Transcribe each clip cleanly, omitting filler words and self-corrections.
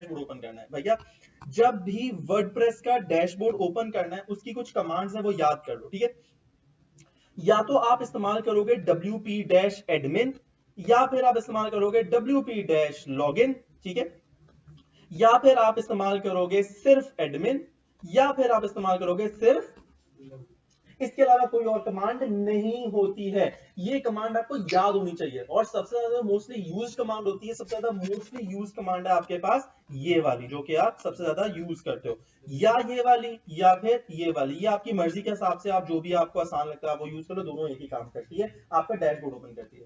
Dashboard open करना है भैया, जब भी वर्डप्रेस का डैशबोर्ड ओपन करना है उसकी कुछ कमांड्स है वो याद कर लो, ठीक है। या तो आप इस्तेमाल करोगे wp-admin, या फिर आप इस्तेमाल करोगे wp-login, ठीक है। या फिर आप इस्तेमाल करोगे सिर्फ एडमिन, या फिर आप इस्तेमाल करोगे सिर्फ, इसके अलावा कोई और कमांड नहीं होती है। ये कमांड आपको याद होनी चाहिए, और सबसे ज्यादा मोस्टली यूज कमांड होती है, सबसे ज्यादा मोस्टली यूज कमांड है आपके पास ये वाली, जो कि आप सबसे ज्यादा यूज करते हो, या ये वाली या फिर ये वाली, ये आपकी मर्जी के हिसाब से, आप जो भी आपको आसान लगता है वो यूज करो, दोनों एक ही काम करती है, आपका डैशबोर्ड ओपन करती है।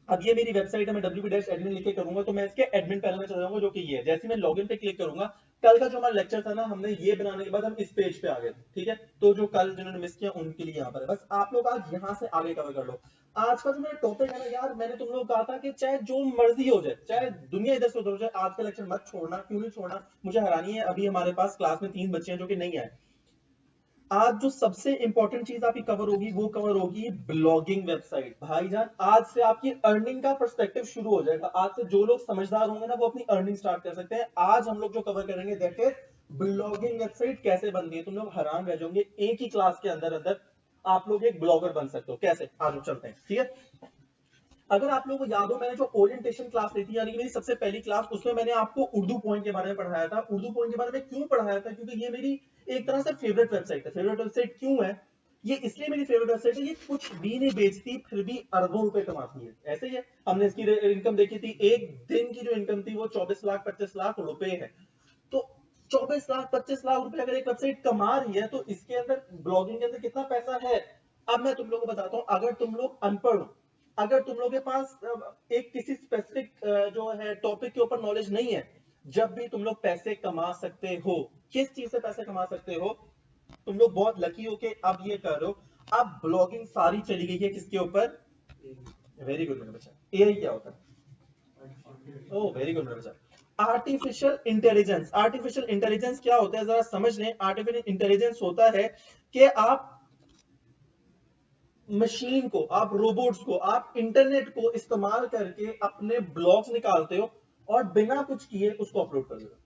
अब ये मेरी वेबसाइट है, मैं wp-admin लिख के करूंगा तो मैं इसके एडमिन पैनल में चला जाऊंगा, जो कि ये है। जैसे मैं लॉगिन पे क्लिक करूंगा, कल का जो हमारा लेक्चर था ना, हमने ये बनाने के बाद हम इस पेज पे आ गए, ठीक है। तो जो कल जिन्होंने मिस किया उनके लिए यहाँ पर है, बस आप लोग आज यहाँ से आगे कवर कर लो। आज का जो मेरा टॉपिक है ना यार, मैंने तुम लोग कहा था कि चाहे जो मर्जी हो जाए, चाहे दुनिया इधर से उधर हो जाए, आज का लेक्चर मत छोड़ना। क्यों नहीं छोड़ना, मुझे हैरानी है, अभी हमारे पास क्लास में 3 बच्चे हैं जो कि नहीं आए। आज जो सबसे इंपॉर्टेंट चीज आपकी कवर होगी वो कवर होगी ब्लॉगिंग वेबसाइट। भाईजान आज से आपकी अर्निंग का पर्सपेक्टिव शुरू हो जाएगा। आज से जो लोग समझदार होंगे ना वो अपनी अर्निंग स्टार्ट कर सकते हैं। आज हम लोग जो कवर करेंगे दैट इज ब्लॉगिंग वेबसाइट कैसे बनती है। तुम लोग हैरान रह जाओगे, एक ही क्लास के अंदर अंदर आप लोग एक ब्लॉगर बन सकते हो। कैसे, आज हम चलते हैं, ठीक है। अगर आप लोगों को याद हो, मैंने जो ओरिएंटेशन क्लास ली थी, यानी कि मेरी सबसे पहली क्लास, उसमें मैंने आपको उर्दू पॉइंट के बारे में पढ़ाया था। उर्दू पॉइंट के बारे में क्यों पढ़ाया था, क्योंकि ये मेरी एक तरह से फेवरेट वेबसाइट है। फेवरेट वेबसाइट क्यों है, ये इसलिए मेरी फेवरेट वेबसाइट है, ये कुछ भी नहीं बेचती फिर भी अरबों रुपए कमाती है। ऐसे ही है, हमने इसकी इनकम देखी थी, एक दिन की जो इनकम थी वो 24 लाख 25 लाख रुपए है। तो 24 लाख 25 लाख रुपए अगर एक वेबसाइट कमा रही है, तो इसके अंदर, ब्लॉगिंग के अंदर कितना पैसा है। अब मैं तुम लोगों को बताता हूँ, अगर तुम लोग अनपढ़ हो, अगर तुम लोग के पास एक किसी स्पेसिफिक जो है टॉपिक के ऊपर नॉलेज नहीं है, जब भी तुम लोग पैसे कमा सकते हो, किस चीज से पैसे कमा सकते हो, तुम लोग बहुत लकी हो कि अब ये कर रहे हो। अब ब्लॉगिंग सारी चली गई है किसके ऊपर, वेरी गुड मेरा बच्चा, एआई क्या होता है, ओह वेरी गुड मेरा बच्चा, आर्टिफिशियल इंटेलिजेंस। आर्टिफिशियल इंटेलिजेंस क्या होता है जरा समझ लें। आर्टिफिशियल इंटेलिजेंस होता है कि आप मशीन को, आप रोबोट्स को, आप इंटरनेट को इस्तेमाल करके अपने ब्लॉग्स निकालते हो और बिना कुछ किए उसको अपलोड कर देते हो।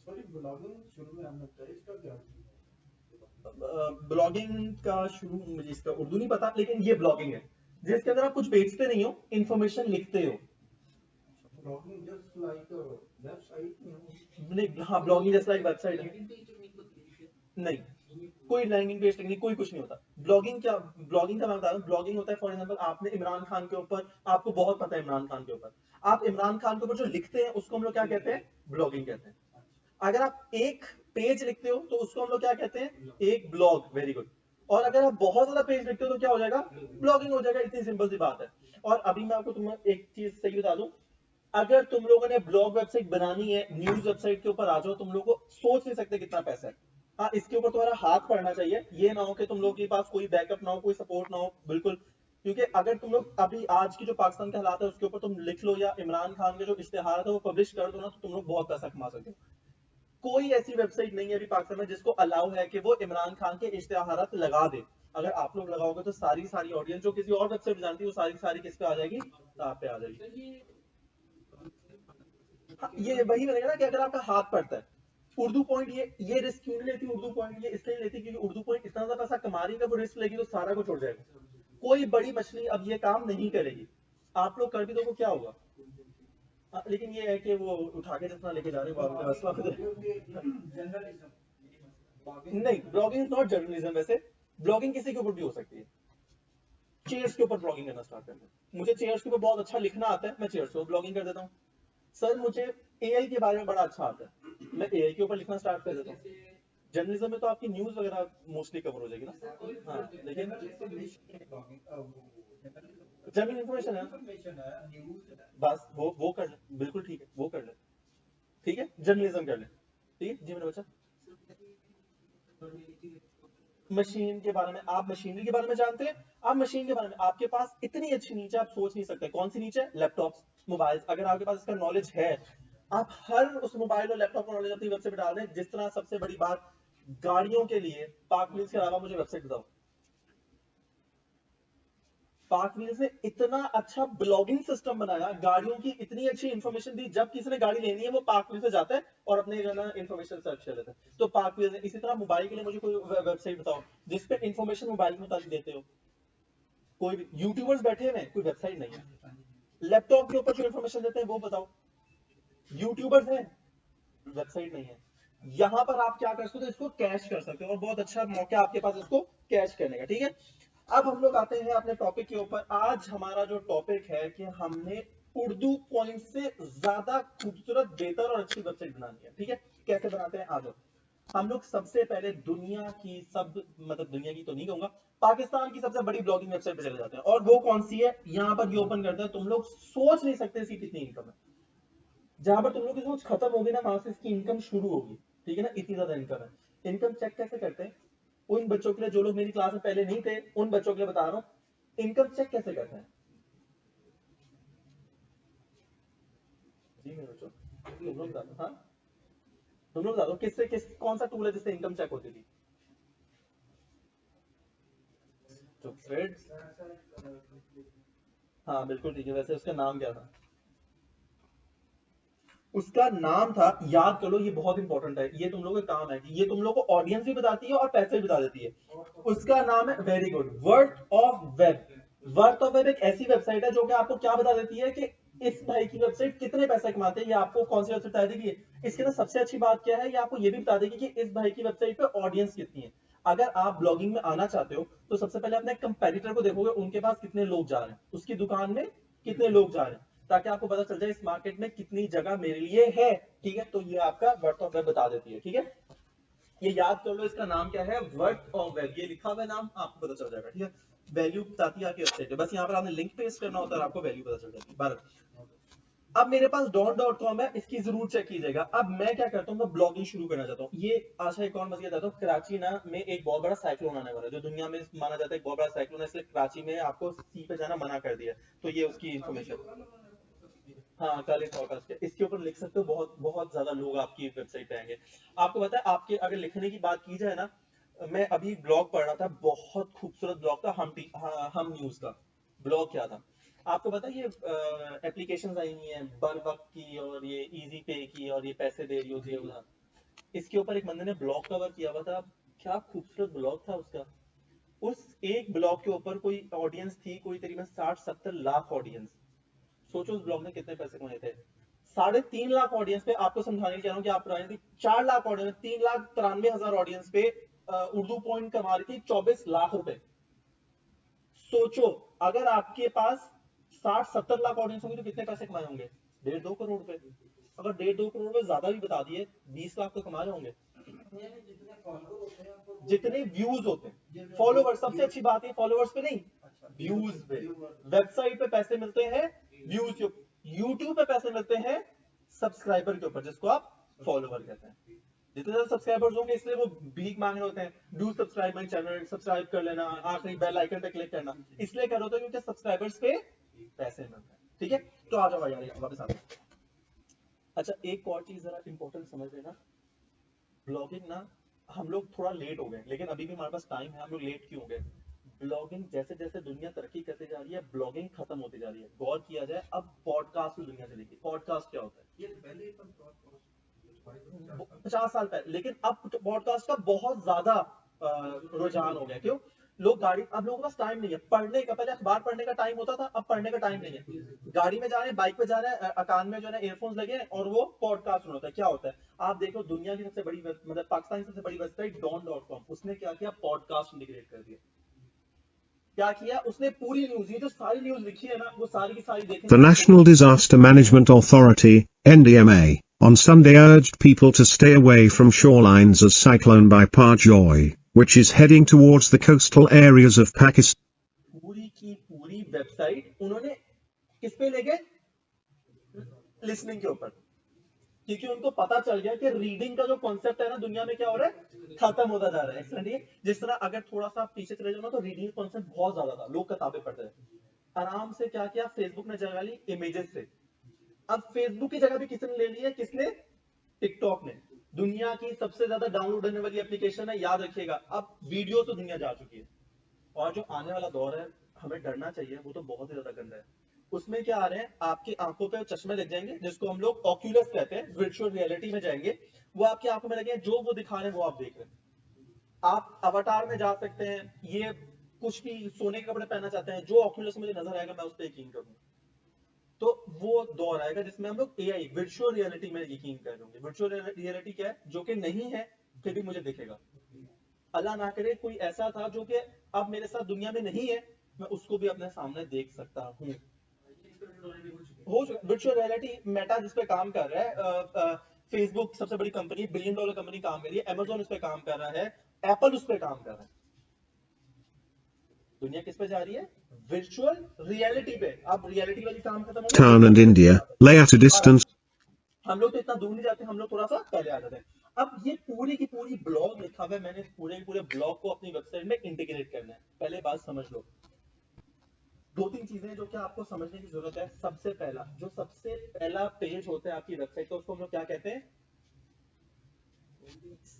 सॉरी, ब्लॉगिंग शुरू में हमने बताया, इसका क्या, ब्लॉगिंग का शुरू, मुझे इसका उर्दू नहीं पता, लेकिन ये ब्लॉगिंग है जिसके अंदर आप कुछ बेचते नहीं हो, इंफॉर्मेशन लिखते हो। ब्लॉगिंग जस्ट लाइक वेबसाइट, नहीं, हाँ ब्लॉगिंग जस्ट लाइक वेबसाइट है, नहीं, कोई लैंडिंग पेज टेक्निक कोई कुछ नहीं होता। ब्लॉगिंग क्या, ब्लॉगिंग का मैं बता रहा हूँ, ब्लॉगिंग होता है फॉर एग्जांपल आपने इमरान खान के ऊपर, आपको बहुत पता है इमरान खान के ऊपर, आप इमरान खान के ऊपर जो लिखते हैं उसको हम लोग क्या कहते हैं, ब्लॉगिंग कहते हैं। अगर आप एक पेज लिखते हो तो उसको हम लोग क्या कहते हैं, एक ब्लॉग, वेरी गुड। और अगर आप बहुत ज्यादा पेज लिखते हो तो क्या हो जाएगा, ब्लॉगिंग हो जाएगा। इतनी सिंपल सी बात है। और अभी मैं आपको तुम्हें एक चीज सही बता दूं, अगर तुम लोगों ने ब्लॉग वेबसाइट बनानी है, न्यूज वेबसाइट के ऊपर आ जाओ, तुम लोग को सोच नहीं सकते कितना पैसा है। हाँ, इसके ऊपर तुम्हारा हाथ पड़ना चाहिए, ये ना हो कि तुम लोग के पास कोई बैकअप ना हो, कोई सपोर्ट ना हो, बिल्कुल। क्योंकि अगर तुम लोग अभी आज की जो पाकिस्तान के हालात है उसके ऊपर तुम लिख लो, या इमरान खान के जो इश्तेहार है वो पब्लिश कर दो ना, तो तुम लोग बहुत पैसा कमा सकते हो। कोई ऐसी वेबसाइट नहीं है अभी पाकिस्तान में जिसको अलाउ है कि वो इमरान खान के इश्तेहारात लगा दे। अगर आप लोग लगाओगे तो सारी सारी ऑडियंस जो किसी और वेबसाइट जानती है वो सारी सारी किस पे आ जाएगी, आप पे आ जाएगी। हाँ, ये वही बनेगा ना कि अगर आपका हाथ पड़ता है। उर्दू पॉइंट ये रिस्क क्यों नहीं लेती उर्दू पॉइंट, ये इसलिए लेती क्योंकि उर्दू पॉइंट इतना ज्यादा पैसा कमा रही है, वो रिस्क लेगी तो सारा कुछ उड़ जाएगा। कोई बड़ी मछली अब ये काम नहीं करेगी। आप लोग कर भी दो क्या होगा। हाँ, लेकिन ये है कि वो उठा के जितना लेके जा रहे हो आपके पास नहीं, ब्लॉगिंग इज नॉट जर्नलिज्म। वैसे ब्लॉगिंग किसी के ऊपर भी हो सकती है। चेयर्स के ऊपर ब्लॉगिंग करना स्टार्ट कर दो, मुझे चेयर्स के ऊपर बहुत अच्छा लिखना आता है, मैं चेयर्स के ऊपर ब्लॉगिंग कर देता हूँ। सर मुझे एआई के बारे में बड़ा अच्छा आता है, मैं एआई के ऊपर लिखना स्टार्ट कर देता हूँ। जर्नलिज्म में तो आपकी न्यूज वगैरह मोस्टली कवर हो जाएगी ना। हाँ, लेकिन जनरल इन्फॉर्मेशन है, बस वो कर ले, बिल्कुल ठीक है, वो कर ले, ठीक है, जर्नलिज्म कर ले, ठीक है जी मेरा बच्चा। मशीन के बारे में, आप मशीनरी के बारे में जानते हैं, आप मशीन के बारे में, आपके पास इतनी अच्छी नीचे आप सोच नहीं सकते। कौन सी नीचे, लैपटॉप्स, मोबाइल। अगर आपके पास इसका नॉलेज है, आप हर उस मोबाइल और लैपटॉप का नॉलेज अपनी वेबसाइट पे डाल दें। जिस तरह सबसे बड़ी बात, गाड़ियों के लिए पार्क प्लेस के अलावा मुझे वेबसाइट बताओ। पार्क व्हील्स ने इतना अच्छा ब्लॉगिंग सिस्टम बनाया, गाड़ियों की इतनी अच्छी इंफॉर्मेशन दी, जब किसी ने गाड़ी लेनी है वो पार्क व्हील से जाता है और अपने जो है ना इंफॉर्मेशन सर्च कर लेता है। तो पार्क व्हील ने इसी तरह मोबाइल के लिए मुझे कोई वेबसाइट बताओ जिसपे इंफॉर्मेशन मोबाइल में देते हो। कोई भी यूट्यूबर्स बैठे हुए हैं, कोई वेबसाइट नहीं है। लैपटॉप के ऊपर जो इंफॉर्मेशन देते हैं वो बताओ, यूट्यूबर्स हैं, वेबसाइट नहीं है। यहां पर आप क्या कर सकते हो, इसको कैश कर सकते हो और बहुत अच्छा मौका आपके पास इसको कैश करने का। ठीक है, अब हम लोग आते हैं अपने टॉपिक के ऊपर। आज हमारा जो टॉपिक है कि हमने उर्दू पॉइंट से ज्यादा खूबसूरत, बेहतर और अच्छी वेबसाइट बनानी है। ठीक है, कैसे बनाते हैं, आ जाओ। हम लोग सबसे पहले दुनिया की मतलब दुनिया की तो नहीं कहूंगा, पाकिस्तान की सबसे बड़ी ब्लॉगिंग वेबसाइट पे चले जाते हैं। और वो कौन सी है, यहां पर भी ओपन करते हैं। तुम लोग सोच नहीं सकते इसकी कितनी इनकम है। जहां पर तुम लोग की सोच खत्म होगी ना, वहां से इसकी इनकम शुरू होगी। ठीक है ना, इतनी ज्यादा इनकम है। इनकम चेक कैसे करते हैं, उन बच्चों के लिए जो लोग मेरी क्लास में पहले नहीं थे, उन बच्चों के लिए बता रहा हूं इनकम चेक कैसे करते हैं। जी मेरे बच्चों, तुम लोग बता दो। हाँ, तुम लोग बता दो कौन सा टूल है जिससे इनकम चेक होती थी। तो थ्रेड्स, हाँ बिल्कुल ठीक है। वैसे उसका नाम क्या था, उसका नाम था, याद करो, ये बहुत इंपॉर्टेंट है, ये तुम लोगों का काम है कि ये तुम लोगों को ऑडियंस भी बताती है और पैसे भी बता देती है। उसका नाम है, very good, worth of web. Worth of web एक ऐसी वेबसाइट है जो कि आपको क्या बता देती है कि इस भाई की वेबसाइट कितने पैसे कमाते हैं। ये आपको कौन सी वेबसाइट बता देगी, इसके ना सबसे अच्छी बात क्या है, ये आपको ये भी बता देगी कि इस भाई की वेबसाइट पे ऑडियंस कितनी है। अगर आप ब्लॉगिंग में आना चाहते हो तो सबसे पहले अपने कंपेटिटर को देखोगे, उनके पास कितने लोग जा रहे हैं, उसकी दुकान में कितने लोग जा रहे हैं, ताकि आपको पता चल जाए इस मार्केट में कितनी जगह मेरे लिए है। ठीक है, तो ये आपका वर्थ ऑफ वेब बता देती है। ठीक है, ये याद कर लो, इसका नाम क्या है, वर्थ ऑफ वेब। ये लिखा हुआ है नाम, आपको पता चल जाएगा। ठीक है, वैल्यू बताती है आपकी वेबसाइट है, बस यहाँ पर आपने लिंक पेस्ट करना होता है और आपको वैल्यू पता चल जाती है। अब मेरे पास don.com है, इसकी जरूर चेक कीजिएगा। अब मैं क्या करता हूँ, मैं ब्लॉगिंग शुरू करना चाहता हूँ। ये अच्छा एक और मजा बताता हूँ, कराची ना में एक बहुत बड़ा साइक्लोन आने वाला है, जो दुनिया में माना जाता है एक बहुत बड़ा साइक्लोन है, इसलिए कराची में आपको सी पे जाना मना कर दिया। तो ये उसकी इंफॉर्मेशन, हाँ कल इस पॉडकास्ट के इसके ऊपर लिख सकते हो, बहुत बहुत ज्यादा लोग आपकी वेबसाइट पे आएंगे। आपको पता है, आपके अगर लिखने की बात की जाए ना, मैं अभी ब्लॉग पढ़ रहा था, बहुत खूबसूरत ब्लॉग था, हम न्यूज का ब्लॉग। क्या था आपको पता है, ये एप्लीकेशंस आई हुई हैं बर वक्त की, और ये इजी पे की, और ये पैसे दे रही होती है उधर। इसके ऊपर एक बंदे ने ब्लॉग कवर किया हुआ था, क्या खूबसूरत ब्लॉग था उसका। उस एक ब्लॉग के ऊपर कोई ऑडियंस थी, कोई तकरीबन 60-70 लाख ऑडियंस। सोचो उस ब्लॉग ने कितने पैसे कमाए थे। 3.5 लाख ऑडियंस पे, आपको समझाने की चाह रहा हूँ कि आप पुरानी थी, 4 लाख ऑडियंस, 3,93,000 ऑडियंस पे उर्दू पॉइंट कमा रही थी 24 लाख रुपए। सोचो, अगर आपके पास 60-70 लाख ऑडियंस होंगे तो कितने पैसे कमाए होंगे, 1.5-2 करोड़ रुपए। अगर 1.5-2 करोड़ रुपए ज्यादा भी बता दिए, 20 लाख तो कमा होंगे। जितने व्यूज होते हैं, फॉलोवर्स, सबसे अच्छी बात है फॉलोवर्स पे नहीं, व्यूज पे। वेबसाइट पे पैसे मिलते हैं व्यूज के, यूट्यूब पे पैसे मिलते हैं सब्सक्राइबर के ऊपर, जिसको आप फॉलोवर कहते हैं। जितने ज्यादा सब्सक्राइबर्स होंगे, इसलिए वो भीख मांग रहे होते हैं, do subscribe my channel, subscribe कर लेना, आखिरी बेल आइकन पे क्लिक करना, इसलिए कर रहे होते हैं क्योंकि सब्सक्राइबर्स पे पैसे मिलते हैं। ठीक है, तो आ जाओ यार वापस आ जाओ। अच्छा, एक और चीज जरा इंपॉर्टेंट समझ लेना, ब्लॉगिंग ना, हम लोग थोड़ा लेट हो गए, लेकिन अभी भी हमारे पास टाइम है। हम लोग लेट क्यों हो गए, ब्लॉगिंग जैसे जैसे दुनिया तरक्की करती जा रही है, ब्लॉगिंग खत्म होती जा रही है। गौर किया जाए, अब पॉडकास्ट की दुनिया चलेगी। पॉडकास्ट क्या होता है, 50 साल पहले, लेकिन अब पॉडकास्ट का बहुत ज्यादा रुझान हो गया। क्यों, लोग गाड़ी, अब लोगों के पास टाइम नहीं है पढ़ने का, पहले अखबार पढ़ने का टाइम होता था, अब पढ़ने का टाइम नहीं है। गाड़ी में जा रहे हैं, बाइक पे जा रहे हैं, कान में जो है ना ईयरफोन्स लगे हैं, और वो पॉडकास्ट सुन होता है। क्या होता है, आप देखो, दुनिया की सबसे बड़ी मतलब पाकिस्तान की सबसे बड़ी वेबसाइट don.com, उसने क्या किया, पॉडकास्ट इंटीग्रेट कर दिया। क्या किया उसने, पूरी न्यूज, ये जो सारी न्यूज लिखी है ना, वो सारी की सारी The देखेंगे National Disaster Management Authority, NDMA, on Sunday urged people to stay away from shorelines as Cyclone Biparjoy, which is heading towards the coastal areas of Pakistan. पूरी की पूरी वेबसाइट उन्होंने किस पे ले गए, लिसनिंग के ऊपर। क्योंकि उनको पता चल गया कि रीडिंग का जो कॉन्सेप्ट है ना, दुनिया में क्या हो रहा है, खत्म होता जा रहा है। एक्सीलेंट। जिस तरह अगर थोड़ा सा पीछे चले जाओ ना, तो रीडिंग कॉन्सेप्ट बहुत ज्यादा था, लोग किताबें पढ़ते थे। आराम से क्या किया, फेसबुक ने जगह ली इमेजेस से। अब फेसबुक की जगह भी किसने ले ली है, किसने, टिकटॉक ने। दुनिया की सबसे ज्यादा डाउनलोड होने वाली एप्लीकेशन है, याद रखिएगा। अब वीडियो तो दुनिया जा चुकी है, और जो आने वाला दौर है, हमें डरना चाहिए, वो तो बहुत ही ज्यादा गंदा है। उसमें क्या आ रहे हैं, आपकी आंखों पे चश्मे लग जाएंगे जिसको हम लोग ऑक्यूलस कहते हैं, वर्चुअल रियलिटी में जाएंगे, वो आपकी आंखों में लगे, जो वो दिखा रहे हैं वो आप देख रहे हैं। आप अवतार में जा सकते हैं, ये कुछ भी सोने के कपड़े पहनना चाहते हैं, जो ऑक्यूलस मुझे नजर आएगा मैं उस पर यकीन करूंगा। तो वो दौर आएगा जिसमें हम लोग एआई वर्चुअल रियलिटी में यकीन कर लेंगे। वर्चुअल रियलिटी क्या है, जो कि नहीं है फिर भी मुझे दिखेगा। अल्लाह ना करे कोई ऐसा था जो कि अब मेरे साथ दुनिया में नहीं है, मैं उसको भी अपने सामने देख सकता हूँ। हो चुका वर्चुअल रियलिटी। मेटा जिस पे काम कर रहा है, फेसबुक सबसे बड़ी कंपनी, बिलियन डॉलर कंपनी काम कर रही है, अमेजोन उस पे काम कर रहा है, एप्पल उस पे काम कर रहा है। दुनिया किस पे जा रही है, वर्चुअल रियलिटी पे। अब रियलिटी वाली काम खत्म हो Town and गई, India lay at a distance. हम लोग तो इतना दूर नहीं जाते, हम लोग थोड़ा सा पहले आ जाते हैं। अब ये पूरी की पूरी ब्लॉग लिखा हुआ है, मैंने पूरे के पूरे ब्लॉग को अपनी वेबसाइट में इंटीग्रेट करना है। पहले बात समझ लो, दो तीन चीजें जो कि आपको समझने की जरूरत है। सबसे पहला, जो सबसे पहला पेज होता है आपकी वेबसाइट का, उसको हम लोग क्या कहते हैं,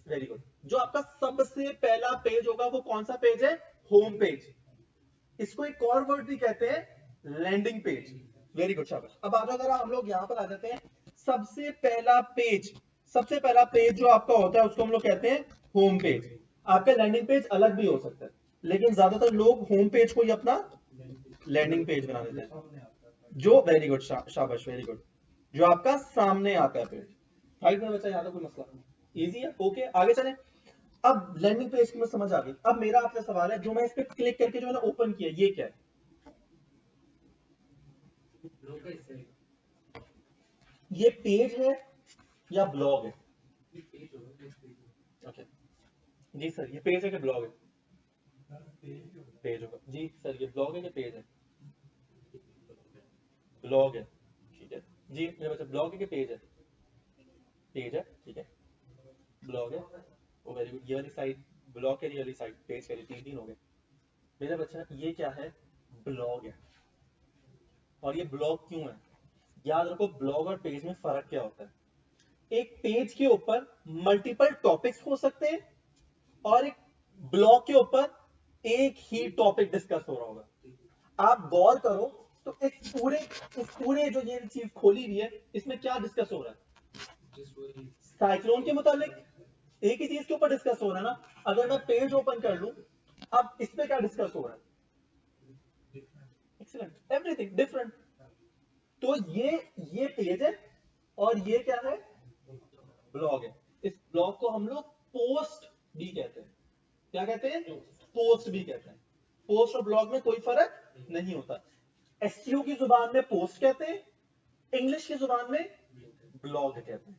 वेरी गुड। जो आपका सबसे पहला पेज होगा वो कौन सा पेज है, होम पेज। इसको एक और वर्ड भी कहते हैं, लैंडिंग पेज। वेरी गुड, शाबाश। अब आ जाओ जरा, हम लोग यहां पर आ जाते हैं। सबसे पहला पेज, सबसे पहला पेज जो आपका होता है उसको हम लोग कहते हैं होम पेज। आपका लैंडिंग पेज अलग भी हो सकता है, लेकिन ज्यादातर लोग होम पेज को ही अपना लैंडिंग पेज बना देते हैं। जो वेरी गुड, शाबाश, वेरी गुड, जो आपका सामने आता है पेज। राइट में बच्चा, यहाँ तो कोई मसला इजी है। ओके, आगे चलें। अब लैंडिंग पेज की मैं समझ आ गई। अब मेरा आपसे सवाल है, जो मैं इस पे क्लिक करके जो मैंने ओपन किया, ये क्या है, ये पेज है या ब्लॉग है? ओके जी सर, ये पेज है कि ब्लॉग है? पेज होगा जी सर। ये ब्लॉग है कि पेज है? ब्लॉग है, ठीक है जी मेरे बच्चे। ब्लॉग है कि पेज है? पेज है, ठीक है। ब्लॉग है, ओ वेरी गुड। ये वाली साइड ब्लॉग है, ये वाली साइड पेज है, तीन तीन हो गए मेरा बच्चा। ये क्या है, ब्लॉग है। और ये ब्लॉग क्यों है, याद रखो ब्लॉग और पेज में फर्क क्या होता है। एक पेज के ऊपर मल्टीपल टॉपिक्स हो सकते हैं, और एक ब्लॉग के ऊपर एक ही टॉपिक डिस्कस हो रहा होगा। आप गौर करो तो इस पूरे जो ये चीज खोली हुई है, इसमें क्या डिस्कस हो रहा है, साइक्लोन के मुताबिक एक ही चीज के ऊपर डिस्कस हो रहा है ना। अगर मैं पेज ओपन कर लूं, अब इस पे क्या डिस्कस हो रहा है, एक्सीलेंट, एवरीथिंग डिफरेंट। तो ये पेज है, और ये क्या है, ब्लॉग है। इस ब्लॉग को हम लोग पोस्ट भी कहते हैं। क्या कहते हैं, पोस्ट भी कहते हैं। पोस्ट और ब्लॉग में कोई फर्क नहीं होता। एसईओ की जुबान में पोस्ट कहते हैं, इंग्लिश की जुबान में ब्लॉग कहते हैं।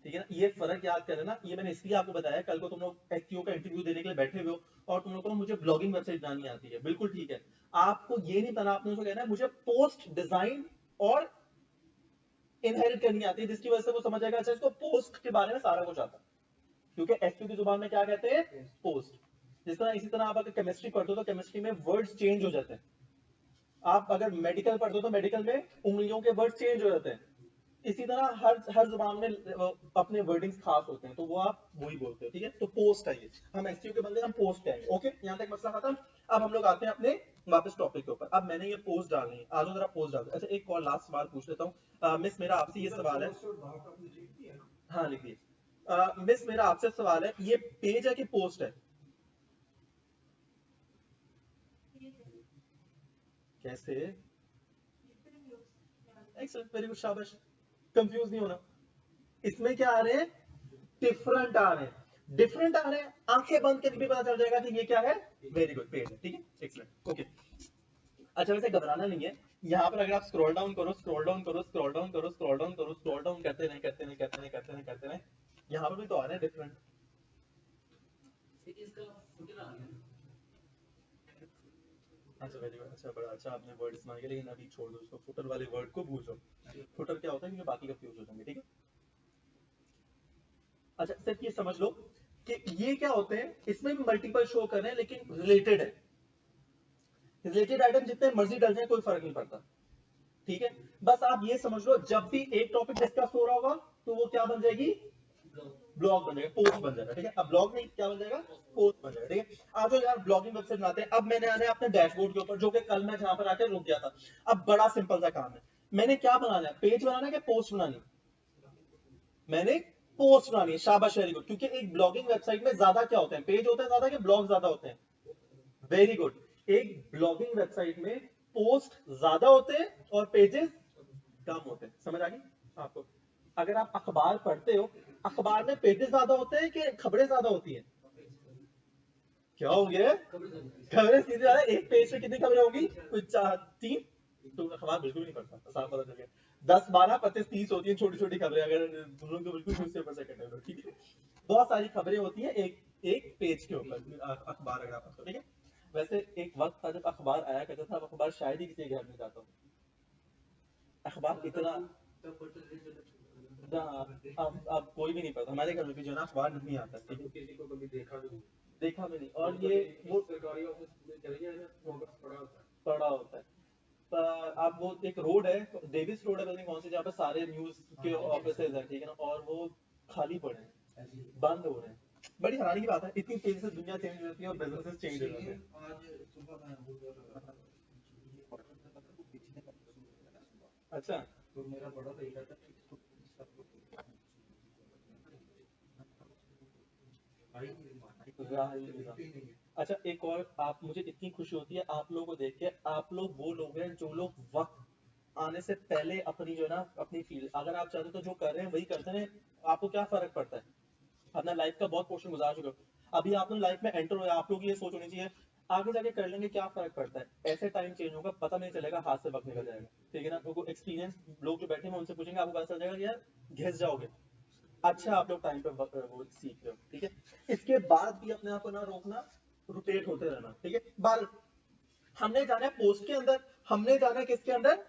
ठीक है ना, ये फर्क याद कर लेना। ये मैंने इसलिए आपको बताया, कल को तुम लोग एसईओ का इंटरव्यू देने के लिए बैठे हुए हो और तुम लोग को मुझे ब्लॉगिंग वेबसाइट बनानी आती है, बिल्कुल ठीक है। आपको ये नहीं पता, आपने उसको कहना है मुझे पोस्ट डिजाइन और इनहेरिट करनी आती है, जिसकी वजह से वो समझ जाएगा अच्छा इसको पोस्ट के बारे में सारा कुछ आता है। क्योंकि एसक्यू की जुबान में क्या कहते हैं, पोस्ट। जिस तरह इसी तरह आप अगर केमिस्ट्री पढ़ते हो तो केमिस्ट्री में वर्ड्स चेंज हो जाते हैं। आप अगर मेडिकल पढ़ते हो तो मेडिकल में उंगलियों के वर्ड चेंज हो जाते हैं। इसी तरह हर जुबान में अपने वर्डिंग्स खास होते हैं, तो वो आप वही बोलते हो। ठीक है, तो पोस्ट है ये, हम एसक्यू के बंदे हम पोस्ट कहेंगे। ओके, यहाँ तक मसला खत्म। अब हम लोग आते हैं अपने वापस टॉपिक के ऊपर। अब मैंने ये पोस्ट डालनी है, आज जरा पोस्ट डाल दो। अच्छा एक और लास्ट सवाल पूछ लेता हूँ। मिस मेरा आपसे ये सवाल है, हाँ लिखिए। मिस मेरा आपसे सवाल है, ये पेज है कि पोस्ट है? कैसे, एक्सेलेंट, वेरी गुड, शाबाश। कंफ्यूज नहीं होना। इसमें क्या आ रहे हैं, डिफरेंट आ रहे हैं, डिफरेंट आ रहे हैं। आंखें बंद करके भी पता चल जाएगा कि ये क्या है, वेरी गुड, पेज है। ठीक है, एक्सेलेंट, ओके। अच्छा वैसे घबराना नहीं है। यहाँ पर अगर आप स्क्रॉल डाउन करो, स्क्रॉल डाउन करो, स्क्रॉल डाउन करो, स्क्रॉल डाउन करो, स्क्रॉल डाउन करते नहीं करते नहीं करते नहीं करते नहीं करते नहीं, यहाँ पर भी तो आ रहे हैं डिफरेंट। अच्छा वेरी गुड, अच्छा बड़ा अच्छा आपने वर्ड इस्तेमाल किया, लेकिन अभी छोड़ दो उसको, फुटर वाले वर्ड को भूल जाओ। फुटर क्या होता है, क्योंकि बाकी कंफ्यूज हो जाएंगे। ठीक है, अच्छा सिर्फ ये समझ लो कि ये क्या होते हैं, इसमें भी मल्टीपल शो कर रहे हैं लेकिन रिलेटेड है। रिलेटेड आइटम जितने मर्जी डल जाए कोई फर्क नहीं पड़ता। ठीक है, बस आप ये समझ लो जब भी एक टॉपिक डिस्कस हो रहा होगा तो वो क्या बन जाएगी, ब्लॉग बन जाएगा, पोस्ट बन जाएगा, ठीक है। अब ब्लॉग नहीं, क्या बन जाएगा, पोस्ट बन जाएगा, ठीक है। आज यार ब्लॉगिंग वेबसाइट बनाते हैं। अब मैंने आना है अपने डैशबोर्ड के ऊपर, जो कि कल मैं जहां पर आकर रुक गया था। अब बड़ा सिंपल सा काम है, मैंने क्या बनाना है, पेज बनाना है कि पोस्ट बनानी, मैंने पोस्ट बनानी है। शाबाश, वेरी गुड। क्योंकि एक ब्लॉगिंग वेबसाइट में ज्यादा क्या होते हैं, पेज होते हैं ज्यादा कि ब्लॉग ज्यादा होते हैं, वेरी गुड। एक ब्लॉगिंग वेबसाइट में पोस्ट ज्यादा होते हैं और पेजेस कम होते हैं, समझ आ गई आपको। अगर आप अखबार पढ़ते हो, अखबार में पेजेस ज्यादा होते हैं कि खबरें ज्यादा होती हैं, क्या हो गया, खबरें सीधे ज्यादा। एक पेज पे कितनी खबरें होंगी, कुछ 3। तो अखबार बिल्कुल नहीं पढ़ता, साफ पता चल गया। 10 12 25 30 होती है छोटी छोटी खबरें, अगर तुम लोग तो बिल्कुल न्यूज़पेपर से कटे हो, ठीक है। बहुत सारी खबरें होती है एक एक पेज के ऊपर, अखबार अगर आप पढ़ते हो, ठीक है। वैसे एक वक्त था जब अखबार आया करता था, अब अखबार शायद ही किसी के घर में जाता हो, अखबार इतना। अब कोई भी नहीं पढ़ता, हमारे घर में भी जो है ना अखबार नहीं आता, ठीक है। किसी को कभी देखा भी नहीं। और ये वो सरकारी ऑफिस में चले जाए ना, वहाँ पर पड़ा होता है। आप वो एक रोड है, डेविस रोड है, पता नहीं कौन सी, जहाँ पे सारे न्यूज के ऑफिस है, ठीक है ना, और वो खाली पड़े हैं, बंद हो रहे हैं। बड़ी हैरानी की बात है, इतनी तेजी से दुनिया चेंज हो जाती है और बिजनेसेस चेंज हो जाते हैं। अच्छा, तो मेरा बड़ा तरीका था कि अच्छा, एक और आप, मुझे इतनी खुशी होती है आप लोगों को देख के। आप लोग वो लोग हैं जो लोग वक्त आने से पहले अपनी जो है ना अपनी फील्ड, अगर आप चाहते हो तो जो कर रहे हैं वही करते हैं, आपको क्या फर्क पड़ता है, अपना लाइफ का बहुत पोर्शन गुजार चुके हो, अभी आप लोग लाइफ में एंटर हुए, आप लोग ये सोच होनी चाहिए आगे जाके कर लेंगे, क्या फर्क पड़ता है। ऐसे टाइम चेंज होगा, पता नहीं चलेगा, हाथ से वक्त निकल जाएगा, ठीक है ना। लोगों एक्सपीरियंस लोग जो बैठे हैं उनसे पूछेंगे, आपको पता चल जाएगा कि यार घिस जाओगे। अच्छा, आप लोग टाइम पे वो सीख रहे हो, ठीक है। इसके बाद भी अपने आप को ना रोकना, रोटेट होते रहना, ठीक है। बाल, हमने जाना है पोस्ट के अंदर, हमने जाना है किसके अंदर,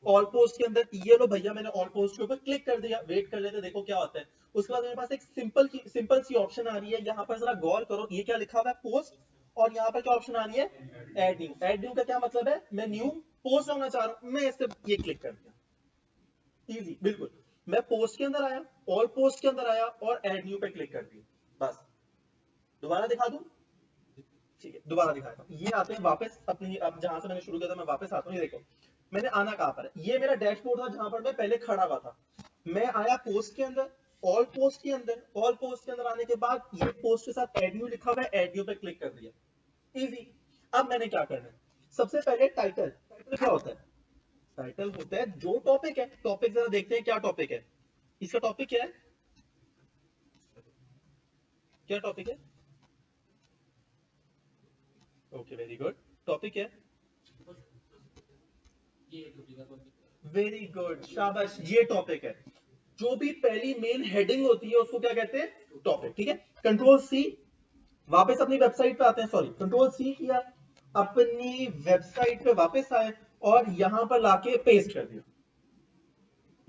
ऑल पोस्ट के अंदर। ये लो भैया, मैंने ऑल पोस्ट के ऊपर क्लिक कर दिया, वेट कर लेते देखो क्या होता है। उसके बाद मेरे पास एक सिंपल सी ऑप्शन आ रही है, यहाँ पर जरा गौर करो, ये क्या लिखा हुआ है, पोस्ट। और यहाँ पर क्या ऑप्शन आ रही है, एड न्यू। एड न्यू का क्या मतलब है, मैं न्यू पोस्ट डालना चाह रहा हूँ, मैं इसे ये क्लिक कर दिया, इजी, बिल्कुल। मैं पोस्ट के अंदर आया, ऑल पोस्ट के अंदर आया और एड न्यू पे क्लिक कर दिया, बस। दोबारा दिखा दूं, ठीक है, दोबारा दिखाता हूं। ये आते हैं वापस अपनी, अब जहां से मैंने शुरू किया था मैं वापस आता हूं। ये देखो, मैंने आना कहां पर है, ये मेरा डैशबोर्ड था जहां पर मैं पहले खड़ा हुआ था। मैं आया पोस्ट के अंदर, ऑल पोस्ट के अंदर, ऑल पोस्ट के अंदर आने के बाद ये पोस्ट के साथ एड न्यू लिखा हुआ है, एड न्यू पे क्लिक कर दिया, इजी। अब मैंने क्या करना है, सबसे पहले टाइटल। टाइटल क्या होता है, टाइटल होता है जो टॉपिक है। टॉपिक जरा देखते हैं क्या टॉपिक है, इसका टॉपिक क्या है, क्या टॉपिक है, ओके वेरी गुड। टॉपिक है, वेरी गुड, शाबाश, ये टॉपिक है। जो भी पहली मेन हेडिंग होती है उसको क्या कहते हैं, टॉपिक, ठीक है। कंट्रोल सी, वापस अपनी वेबसाइट पे आते हैं, सॉरी कंट्रोल सी किया, अपनी वेबसाइट पे वापस आए और यहां पर लाके पेस्ट कर दिया,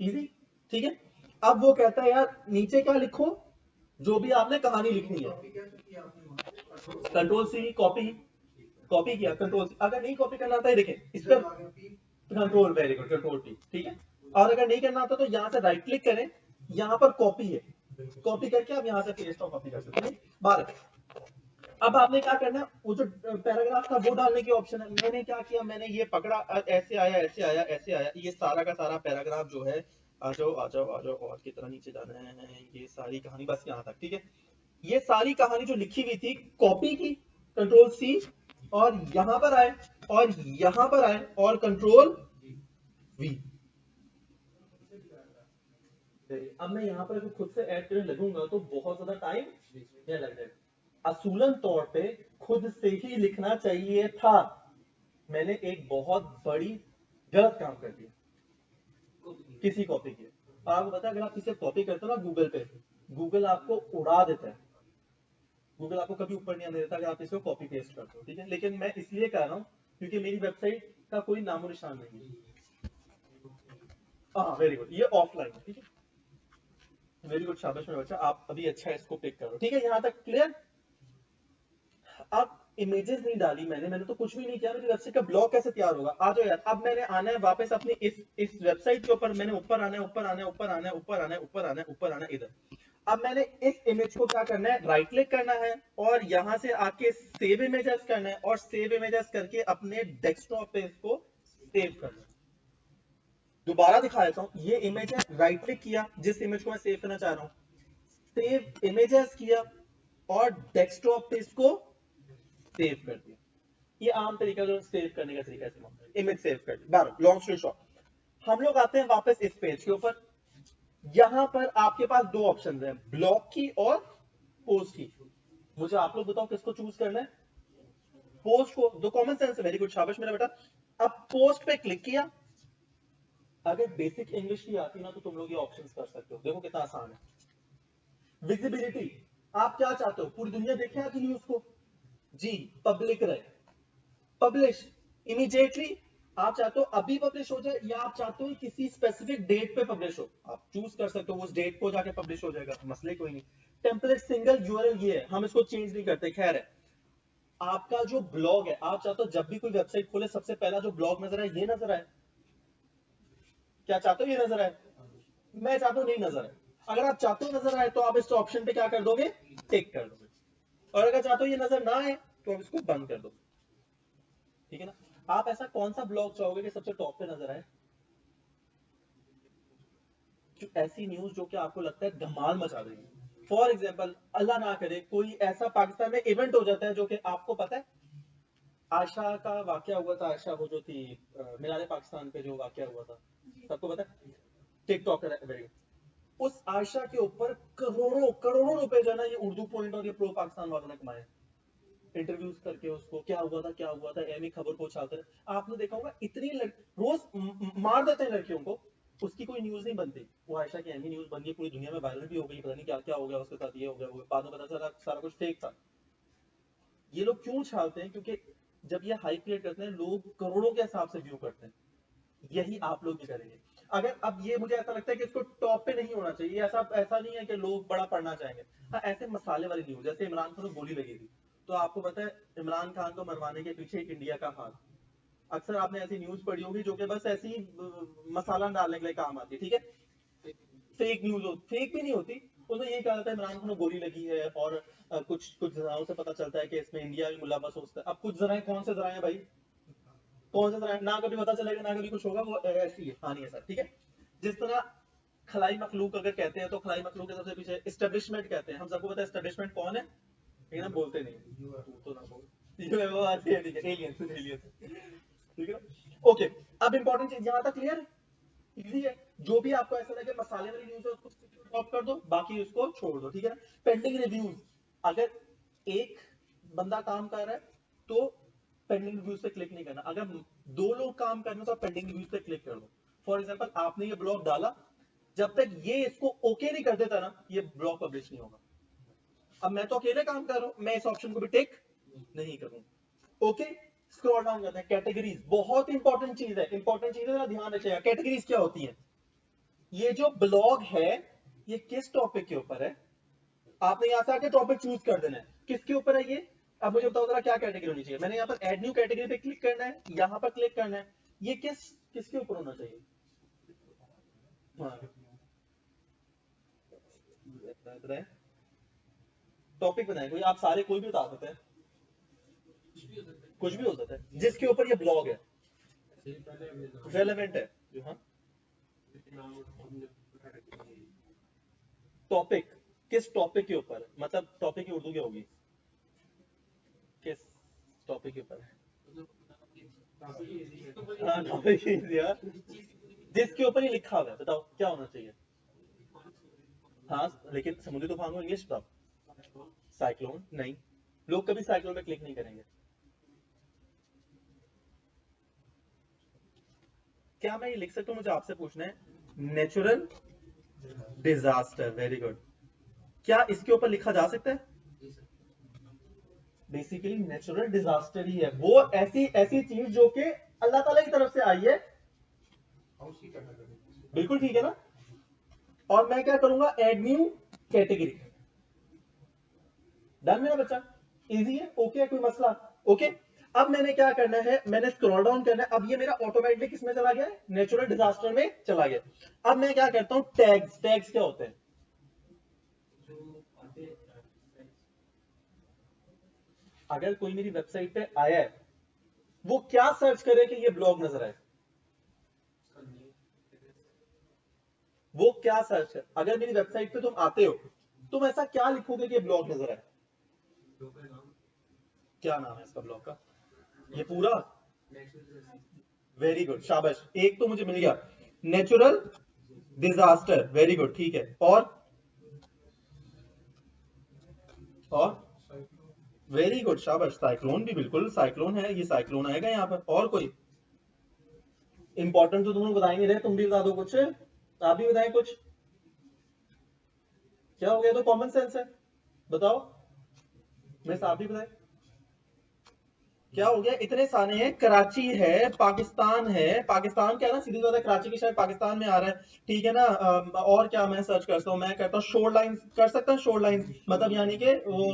इजी, ठीक है। अब वो कहता है यार नीचे क्या लिखो, जो भी आपने कहानी लिखनी है। कंट्रोल सी, कॉपी, कॉपी किया, कंट्रोल सी। अगर नहीं कॉपी करना आता है, देखें इस पर control, very good, control P, ठीक है। और अगर नहीं करना आता तो यहाँ से राइट क्लिक करें, यहाँ पर कॉपी है, कॉपी करके आप यहाँ से पेस्ट और कॉपी कर सकते हैं। बार अब आपने क्या करना है, वो जो पैराग्राफ था वो डालने की ऑप्शन है। मैंने क्या किया, मैंने ये पकड़ा, ऐसे आया ऐसे आया ऐसे आया, ये सारा का सारा पैराग्राफ जो है, आ जाओ आ जाओ आ जाओ, और कितना नीचे जाना है, ये सारी कहानी बस यहाँ तक, ठीक है। ये सारी कहानी जो लिखी हुई थी, कॉपी की, कंट्रोल सी, और यहां पर आए, और यहां पर आए और कंट्रोल वी। अब मैं यहाँ पर खुद से ऐड करने लगूंगा तो बहुत ज्यादा टाइम लग जाएगा। असूलन तौर पे खुद से ही लिखना चाहिए था, मैंने एक बहुत बड़ी गलत काम कर दिया, किसी कॉपी की। आपको पता है अगर आप किसी कॉपी करते हो ना गूगल पे, गूगल आपको उड़ा देता है, गूगल आपको कभी ऊपर नहीं आने देता अगर आप इसको कॉपी पेस्ट करते हो, ठीक है। लेकिन मैं इसलिए कर रहा हूँ क्योंकि मेरी वेबसाइट का कोई नामो निशान नहीं है। हाँ वेरी गुड, ये ऑफलाइन है, ठीक है, वेरी गुड, शाबाश मेरा बच्चा, आप अभी अच्छा इसको पिक करो, ठीक है। यहाँ तक क्लियर। अब इमेजेस नहीं डाली मैंने, मैंने तो कुछ भी नहीं किया, मेरी वेबसाइट का ब्लॉग कैसे तैयार होगा, आ जाओ यार। अब मैंने आना है वापस अपनी इस वेबसाइट के ऊपर, मैंने ऊपर आना है, ऊपर आना है, ऊपर आना है, ऊपर आना है, ऊपर आना है, ऊपर आना है, इधर। अब मैंने इस इमेज को क्या करना है, राइट क्लिक करना है और यहां से आके सेव इमेजेस करना है और सेव इमेजेस करके अपने डेस्कटॉप पे इसको सेव करना है। दोबारा दिखा देता हूं, ये इमेज है, राइट क्लिक किया जिस इमेज को मैं सेव करना चाह रहा हूं, सेव इमेजेस किया और डेस्कटॉप पे इसको सेव कर दिया। ये आम तरीका जो सेव करने का तरीका है, इमेज सेव कर दी। लॉन्ग स्टोरी शॉर्ट, हम लोग आते हैं वापस इस पेज के ऊपर। यहां पर आपके पास दो ऑप्शन है, ब्लॉक की और पोस्ट की। मुझे आप लोग बताओ किसको चूज करना है? पोस्ट को। दो कॉमन सेंस, वेरी गुड, शाबाश मेरा बेटा। अब पोस्ट पे क्लिक किया। अगर बेसिक इंग्लिश की आती ना तो तुम लोग ये ऑप्शंस कर सकते हो, देखो कितना आसान है। विजिबिलिटी, आप क्या चाहते हो, पूरी दुनिया देखे आपकी न्यूज को? जी, पब्लिक रहे, पब्लिश इमीडिएटली। आप चाहते हो अभी पब्लिश हो जाए या आप चाहते हो किसी स्पेसिफिक डेट पे पब्लिश हो, आप चूज कर सकते हो, उस डेट को जाके पब्लिश हो जाएगा, मसले कोई नहीं। टेम्पलेट सिंगल यूआरएल ये है, हम इसको चेंज नहीं करते, खैर है। आपका जो ब्लॉग है, आप चाहते हो जब भी कोई वेबसाइट खोले सबसे पहला जो ब्लॉग नजर आए ये नजर आए? क्या चाहते हो ये नजर आए? मैं चाहता हूं नहीं नजर आए। अगर आप चाहते हो नजर आए तो आप इस ऑप्शन पे क्या कर दोगे, टिक कर दोगे। और अगर चाहते हो ये नजर ना आए तो आप इसको बंद कर दो, ठीक है ना? आप ऐसा कौन सा ब्लॉग चाहोगे कि सबसे टॉप पे नजर आए? ऐसी न्यूज जो कि आपको लगता है धमाल मचा देगी। फॉर एग्जाम्पल, अल्लाह ना करे कोई ऐसा पाकिस्तान में इवेंट हो जाता है जो कि आपको पता है, आयशा का वाकया हुआ था, आयशा वो जो थी मीनार पाकिस्तान पे जो वाकया हुआ था, सबको पता है, टिकटॉकर, वेरी गुड। उस आयशा के ऊपर करोड़ों करोड़ों रुपए जो है ना ये उर्दू पॉइंट और ये प्रो पाकिस्तान वालों ने कमाए, इंटरव्यूज करके उसको, क्या हुआ था क्या हुआ था, एमी खबर को उछालते रहे। आपने देखा होगा इतनी रोज मार देते हैं लड़कियों को, उसकी कोई न्यूज नहीं बनती। वो आयशा की एमी न्यूज बन गई, पूरी दुनिया में वायरल भी हो गई, पता नहीं क्या क्या हो गया उसके साथ, ये हो गया वो, बाद में पता चला सारा कुछ फेक था। ये लोग क्यों उछालते हैं? क्योंकि जब ये हाइप क्रिएट करते हैं लोग करोड़ों के हिसाब से व्यू करते हैं। यही आप लोग भी करेंगे। अगर अब ये मुझे ऐसा लगता है कि इसको टॉप पे नहीं होना चाहिए, ऐसा ऐसा नहीं है कि लोग बड़ा पढ़ना चाहेंगे। हाँ, ऐसे मसाले वाली न्यूज, जैसे इमरान खान को गोली लगी थी, तो आपको पता है इमरान खान को मरवाने के पीछे इंडिया का हाथ। अक्सर आपने ऐसी न्यूज पढ़ी होगी जो कि बस ऐसी मसाला डालने के लिए काम आती है, ठीक है? फेक न्यूज हो, फेक भी नहीं होती। उसने ये कहा था इमरान खान को गोली लगी है और कुछ कुछ जराओं से पता चलता है कि इसमें इंडिया भी मुलव्वस हो सकता है। अब कुछ जराए कौन से जराए हैं भाई? कौन सा जराए? ना कभी पता चलेगा ना कभी कुछ होगा, वो ऐसी है कहानी है सर, ठीक है? जिस तरह खलाई मखलूक अगर कहते हैं तो खलाई मखलूक के सबसे पीछे एस्टेब्लिशमेंट कहते हैं। हम सबको पता है एस्टेब्लिशमेंट कौन है, लेकिन हम बोलते नहीं। तो ना बोल, यूएफओ आती है, ठीक है, एलियंस, एलियंस, ठीक है। ओके, अब इंपॉर्टेंट चीज यहां तक क्लियर है, इजी है। जो भी आपको ऐसा लगे मसाले वाली न्यूज है उसको ड्रॉप कर दो, बाकी उसको छोड़ दो, ठीक है ना? पेंडिंग रिव्यूज, अगर एक बंदा काम कर रहा है तो पेंडिंग रिव्यूज पे क्लिक नहीं करना। अगर दो लोग काम कर रहे हैं तो आप पेंडिंग रिव्यूज पे क्लिक कर दो। फॉर एग्जांपल, आपने ये ब्लॉग डाला, जब तक ये इसको ओके नहीं कर देता ना ये ब्लॉग पब्लिश नहीं होगा। अब मैं तो अकेले काम कर रहा हूं, मैं इस ऑप्शन को भी टिक नहीं करूंगा। ओके, स्क्रॉल डाउन करते हैं, कैटेगरीज बहुत इंपॉर्टेंट चीज है, इंपॉर्टेंट चीज है, ध्यान रखिएगा। कैटेगरीज क्या होती है? ये जो ब्लॉग है ये किस टॉपिक के ऊपर है, आपने यहां से आके टॉपिक चूज कर देना है किसके ऊपर है ये। अब मुझे बताओ जरा क्या कैटेगरी होनी चाहिए। मैंने यहाँ पर एड न्यू कैटेगरी पे क्लिक करना है, यहाँ पर क्लिक करना है, ये किसके ऊपर होना चाहिए? हाँ, टॉपिक बनाए कोई, आप सारे कोई भी बता सकते हैं, कुछ भी हो सकता है जिसके ऊपर ये ब्लॉग है, रेलेवेंट है जो। हाँ, टॉपिक, किस टॉपिक के ऊपर है, मतलब टॉपिक की उर्दू क्या होगी, किस टॉपिक के ऊपर है? हाँ, टॉपिक जिसके ऊपर ये लिखा हुआ है, बताओ क्या होना चाहिए? हाँ, लेकिन समुद्री तूफान को इंग्लिश बताओ। साइक्लोन नहीं, लोग कभी साइक्लोन पे क्लिक नहीं करेंगे। क्या मैं ये लिख सकता हूँ? मुझे आपसे पूछना है, नेचुरल डिजास्टर, वेरी गुड। क्या इसके ऊपर लिखा जा सकता है? बेसिकली नेचुरल डिजास्टर ही है वो, ऐसी ऐसी चीज जो कि अल्लाह ताला की तरफ से आई है। बिल्कुल ठीक है ना? और मैं क्या करूंगा, एड न्यू कैटेगरी। डन मेरा बच्चा, इजी है, ओके है, कोई मसला? ओके, अब मैंने क्या करना है, मैंने स्क्रॉल डाउन करना है। अब ये मेरा ऑटोमेटिकली किसमें चला गया, नेचुरल डिजास्टर में चला गया। अब मैं क्या करता हूं, टैग्स। टैग्स क्या होते हैं? अगर कोई मेरी वेबसाइट पे आया है, वो क्या सर्च करे कि ये ब्लॉग नजर आए? वो क्या सर्च है? अगर मेरी वेबसाइट पे तुम आते हो, तुम ऐसा क्या लिखोगे कि ब्लॉग नजर आए? क्या नाम है इसका ब्लॉग का? ये पूरा? वेरी गुड, शाबाश, एक तो मुझे मिल गया। नेचुरल डिजास्टर, वेरी गुड, ठीक है। और वेरी गुड, शाबाश। साइक्लोन भी, बिल्कुल साइक्लोन है, ये साइक्लोन आएगा यहाँ पर। और कोई इंपॉर्टेंट तो तुम लोग बता ही नहीं रहे, तुम भी बता दो कुछ, आप भी बताएं कुछ। क्या हो गया? तो कॉमन सेंस है, बताओ। मैं आप भी बताएं, क्या हो गया? इतने सारे हैं, कराची है, पाकिस्तान है, पाकिस्तान क्या है ना, सीधी बात है, कराची की शायद पाकिस्तान में आ रहा है, ठीक है ना। और क्या मैं सर्च करता हूँ? मैं करता हूँ शोर लाइंस, कर सकता हूँ शोर लाइंस, मतलब यानी कि वो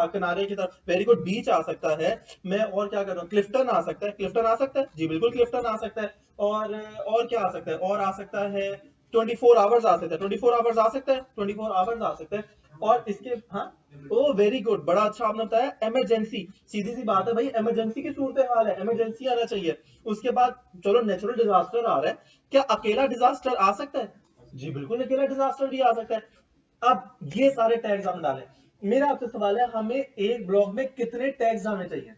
किनारे की तरफ, वेरी गुड, बीच आ सकता है। मैं और क्या कर रहा हूँ? क्लिफ्टन आ सकता है, क्लिफ्टन आ सकता है जी, बिल्कुल क्लिफ्टन आ सकता है। और क्या आ सकता है? और आ सकता है 24 आवर्स आ सकता है, 24 आवर्स आ सकता है, 24 आवर्स आ सकता है। और इसके, हाँ, ओ वेरी गुड, बड़ा अच्छा आपने बताया। इमरजेंसी, सीधी सी बात है भाई, इमरजेंसी की सूरत हाल है, इमरजेंसी आना चाहिए। उसके बाद चलो नेचुरल डिजास्टर आ रहा है, क्या अकेला डिजास्टर आ सकता है? जी बिल्कुल, अकेला डिजास्टर भी आ सकता है। अब ये सारे टैग्स हम डालें, मेरा आपसे सवाल है, हमें एक ब्लॉग में कितने टैग्स डालने चाहिए?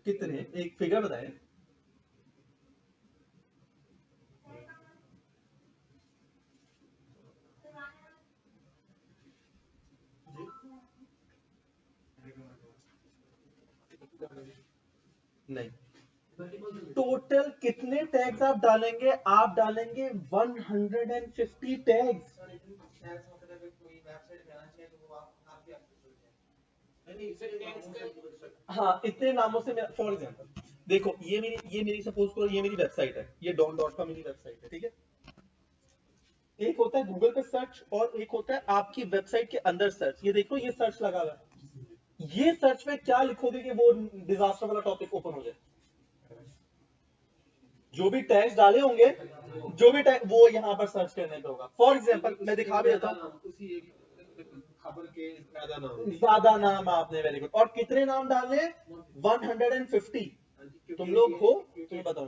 कितने, एक फिगर बताएं। नहीं, टोटल कितने टैग्स आप डालेंगे? आप डालेंगे 150 टैग्स। हाँ, इतने नामों से, फॉर एग्जांपल देखो, ये मेरी सपोज करो, ये मेरी वेबसाइट है, ये डॉन डॉट कॉम मेरी वेबसाइट है, ठीक है। एक होता है गूगल पे सर्च, और एक होता है आपकी वेबसाइट के अंदर सर्च। ये देखो, ये सर्च लगा हुआ है, ये सर्च में क्या लिखोगे कि वो डिजास्टर वाला टॉपिक ओपन हो जाए? जो भी टैग्स डाले होंगे, जो भी टैग, वो यहाँ पर सर्च करने पे होगा। फॉर एग्जाम्पल मैं दिखा भी देता हूँ, खबर के ज्यादा नाम आपने, वेरी गुड। और कितने नाम डालने हैं? 150। तुम लोग हो, तुम्हें बताओ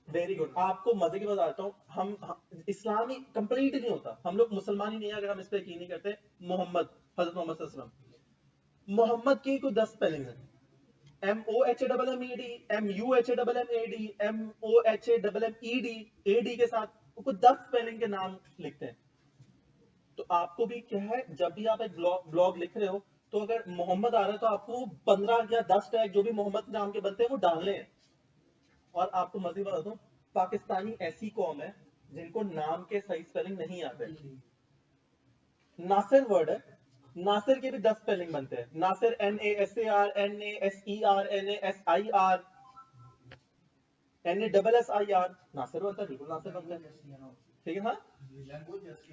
वेरी गुड। आपको मजे की बताता हूँ, इस्लामी कंप्लीट नहीं होता, हम लोग मुसलमान ही नहीं है अगर हम इस पे यकीन नहीं करते। मोहम्मद, हजरत मोहम्मद सल्लल्लाहु अलैहि वसल्लम, मोहम्मद की कोई 10 स्पेलिंग है। MOHAMMED, MUHAMMAD, MOHAMMED, AD के साथ कुछ 10 स्पेलिंग के नाम लिखते हैं। तो आपको भी क्या है, जब भी आप एक ब्लॉग लिख रहे हो, तो अगर मोहम्मद आ रहा है तो आपको 15 या 10 टैग जो भी मोहम्मद नाम के बनते हैं वो डालने हैं। और आपको मजीद बता दूं, पाकिस्तानी ऐसी कौम है जिनको नाम के सही स्पेलिंग नहीं आते। नासिर वर्ड है, नासिर के भी 10 स्पेलिंग बनते हैं। Nasir, NASAR, NASER, NASIR, NASSIR, Nasir बनता है, बिल्कुल नासिर बनता है, ठीक है। हाँ,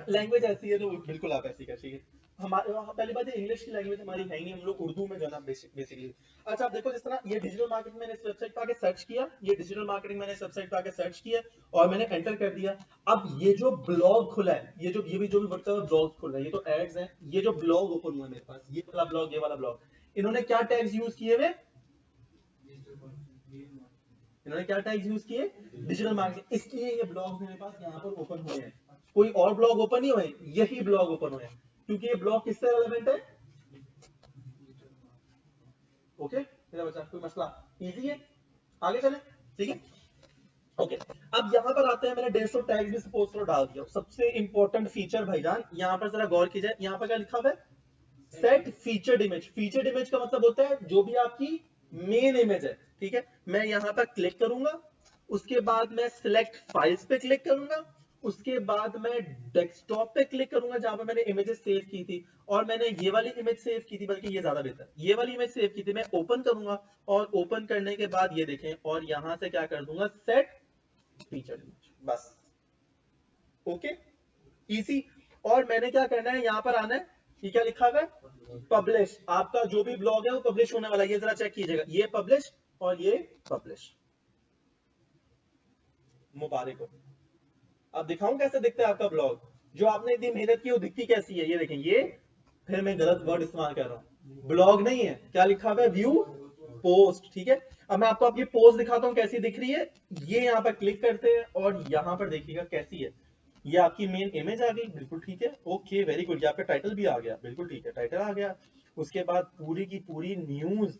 लैंग्वेज ऐसी है तो बिल्कुल आप ऐसी कर चाहिए। हमारे पहली बात है, इंग्लिश की लैंग्वेज हमारी है ही नहीं, हम लोग उर्दू में जाना बेसिकली। अच्छा, आप देखो, जिस तरह ये डिजिटल मार्केटिंग मैंने इस वेबसाइट पे आके सर्च किया, ये डिजिटल मार्केटिंग मैंने इस वेबसाइट पे आके सर्च किया, और मैंने एंटर कर दिया। अब ये जो ब्लॉग खुला है, ये भी जो भी व्हाट्सएप ब्लॉग खुल रहा है, ये तो एड्स है। ये जो ब्लॉग ओपन हुआ है मेरे पास, ये वाला ब्लॉग, ये वाला ब्लॉग, इन्होंने क्या टैग्स यूज किए हुए? इन्होंने क्या टैग्स यूज किए? डिजिटल मार्केटिंग, इसलिए ये ब्लॉग मेरे पास यहाँ पर ओपन हुए हैं। कोई और ब्लॉग ओपन नहीं हुए, यही ब्लॉग ओपन हुए हैं, क्योंकि ये ब्लॉग किससे रेलेवेंट है? ओके, मेरा बच्चा, कोई मसला? इजी है, आगे चले, ठीक है। ओके, अब यहाँ पर आते हैं, मैंने 150 टैग्स भी सपोज करो डाल दिया। सबसे इंपॉर्टेंट फीचर भाईजान, यहाँ पर जरा गौर कीजिए, यहाँ पर क्या लिखा हुआ है? Set featured image. Featured image का मतलब होता है जो भी आपकी मेन इमेज है, ठीक है। मैं यहाँ पर क्लिक करूंगा, उसके बाद मैं सिलेक्ट फाइल्स पे क्लिक करूंगा, उसके बाद मैं डेस्कटॉप पे क्लिक करूंगा जहां पर मैंने इमेजेस सेव की थी, और मैंने ये वाली इमेज सेव की थी, बल्कि ये ज्यादा बेहतर, ये वाली इमेज सेव की थी। मैं ओपन करूंगा, और ओपन करने के बाद ये देखें, और यहां से क्या कर दूंगा? सेट फीचर इमेज, बस। Okay, easy. और मैंने क्या करना है, यहां पर आना है, ये क्या लिखा हुआ है? पब्लिश। आपका जो भी ब्लॉग है वो पब्लिश होने वाला है, ये जरा चेक कीजिएगा, ये पब्लिश और ये पब्लिश, मुबारक हो। अब दिखाऊं कैसे दिखता है आपका ब्लॉग, जो आपने इतनी मेहनत की वो दिखती कैसी है, ये देखें, ये फिर मैं गलत वर्ड इस्तेमाल कर रहा हूँ, ब्लॉग नहीं है, क्या लिखा हुआ है, व्यू पोस्ट, ठीक है। अब मैं आपको ये पोस्ट दिखाता हूँ कैसी दिख रही है, ये यहाँ पर क्लिक करते हैं और यहाँ पर देखिएगा कैसी है, ये आपकी मेन इमेज आ गई, बिल्कुल ठीक है, ओके वेरी गुड, ये आपका टाइटल भी आ गया, बिल्कुल ठीक है, टाइटल आ गया, उसके बाद पूरी की पूरी न्यूज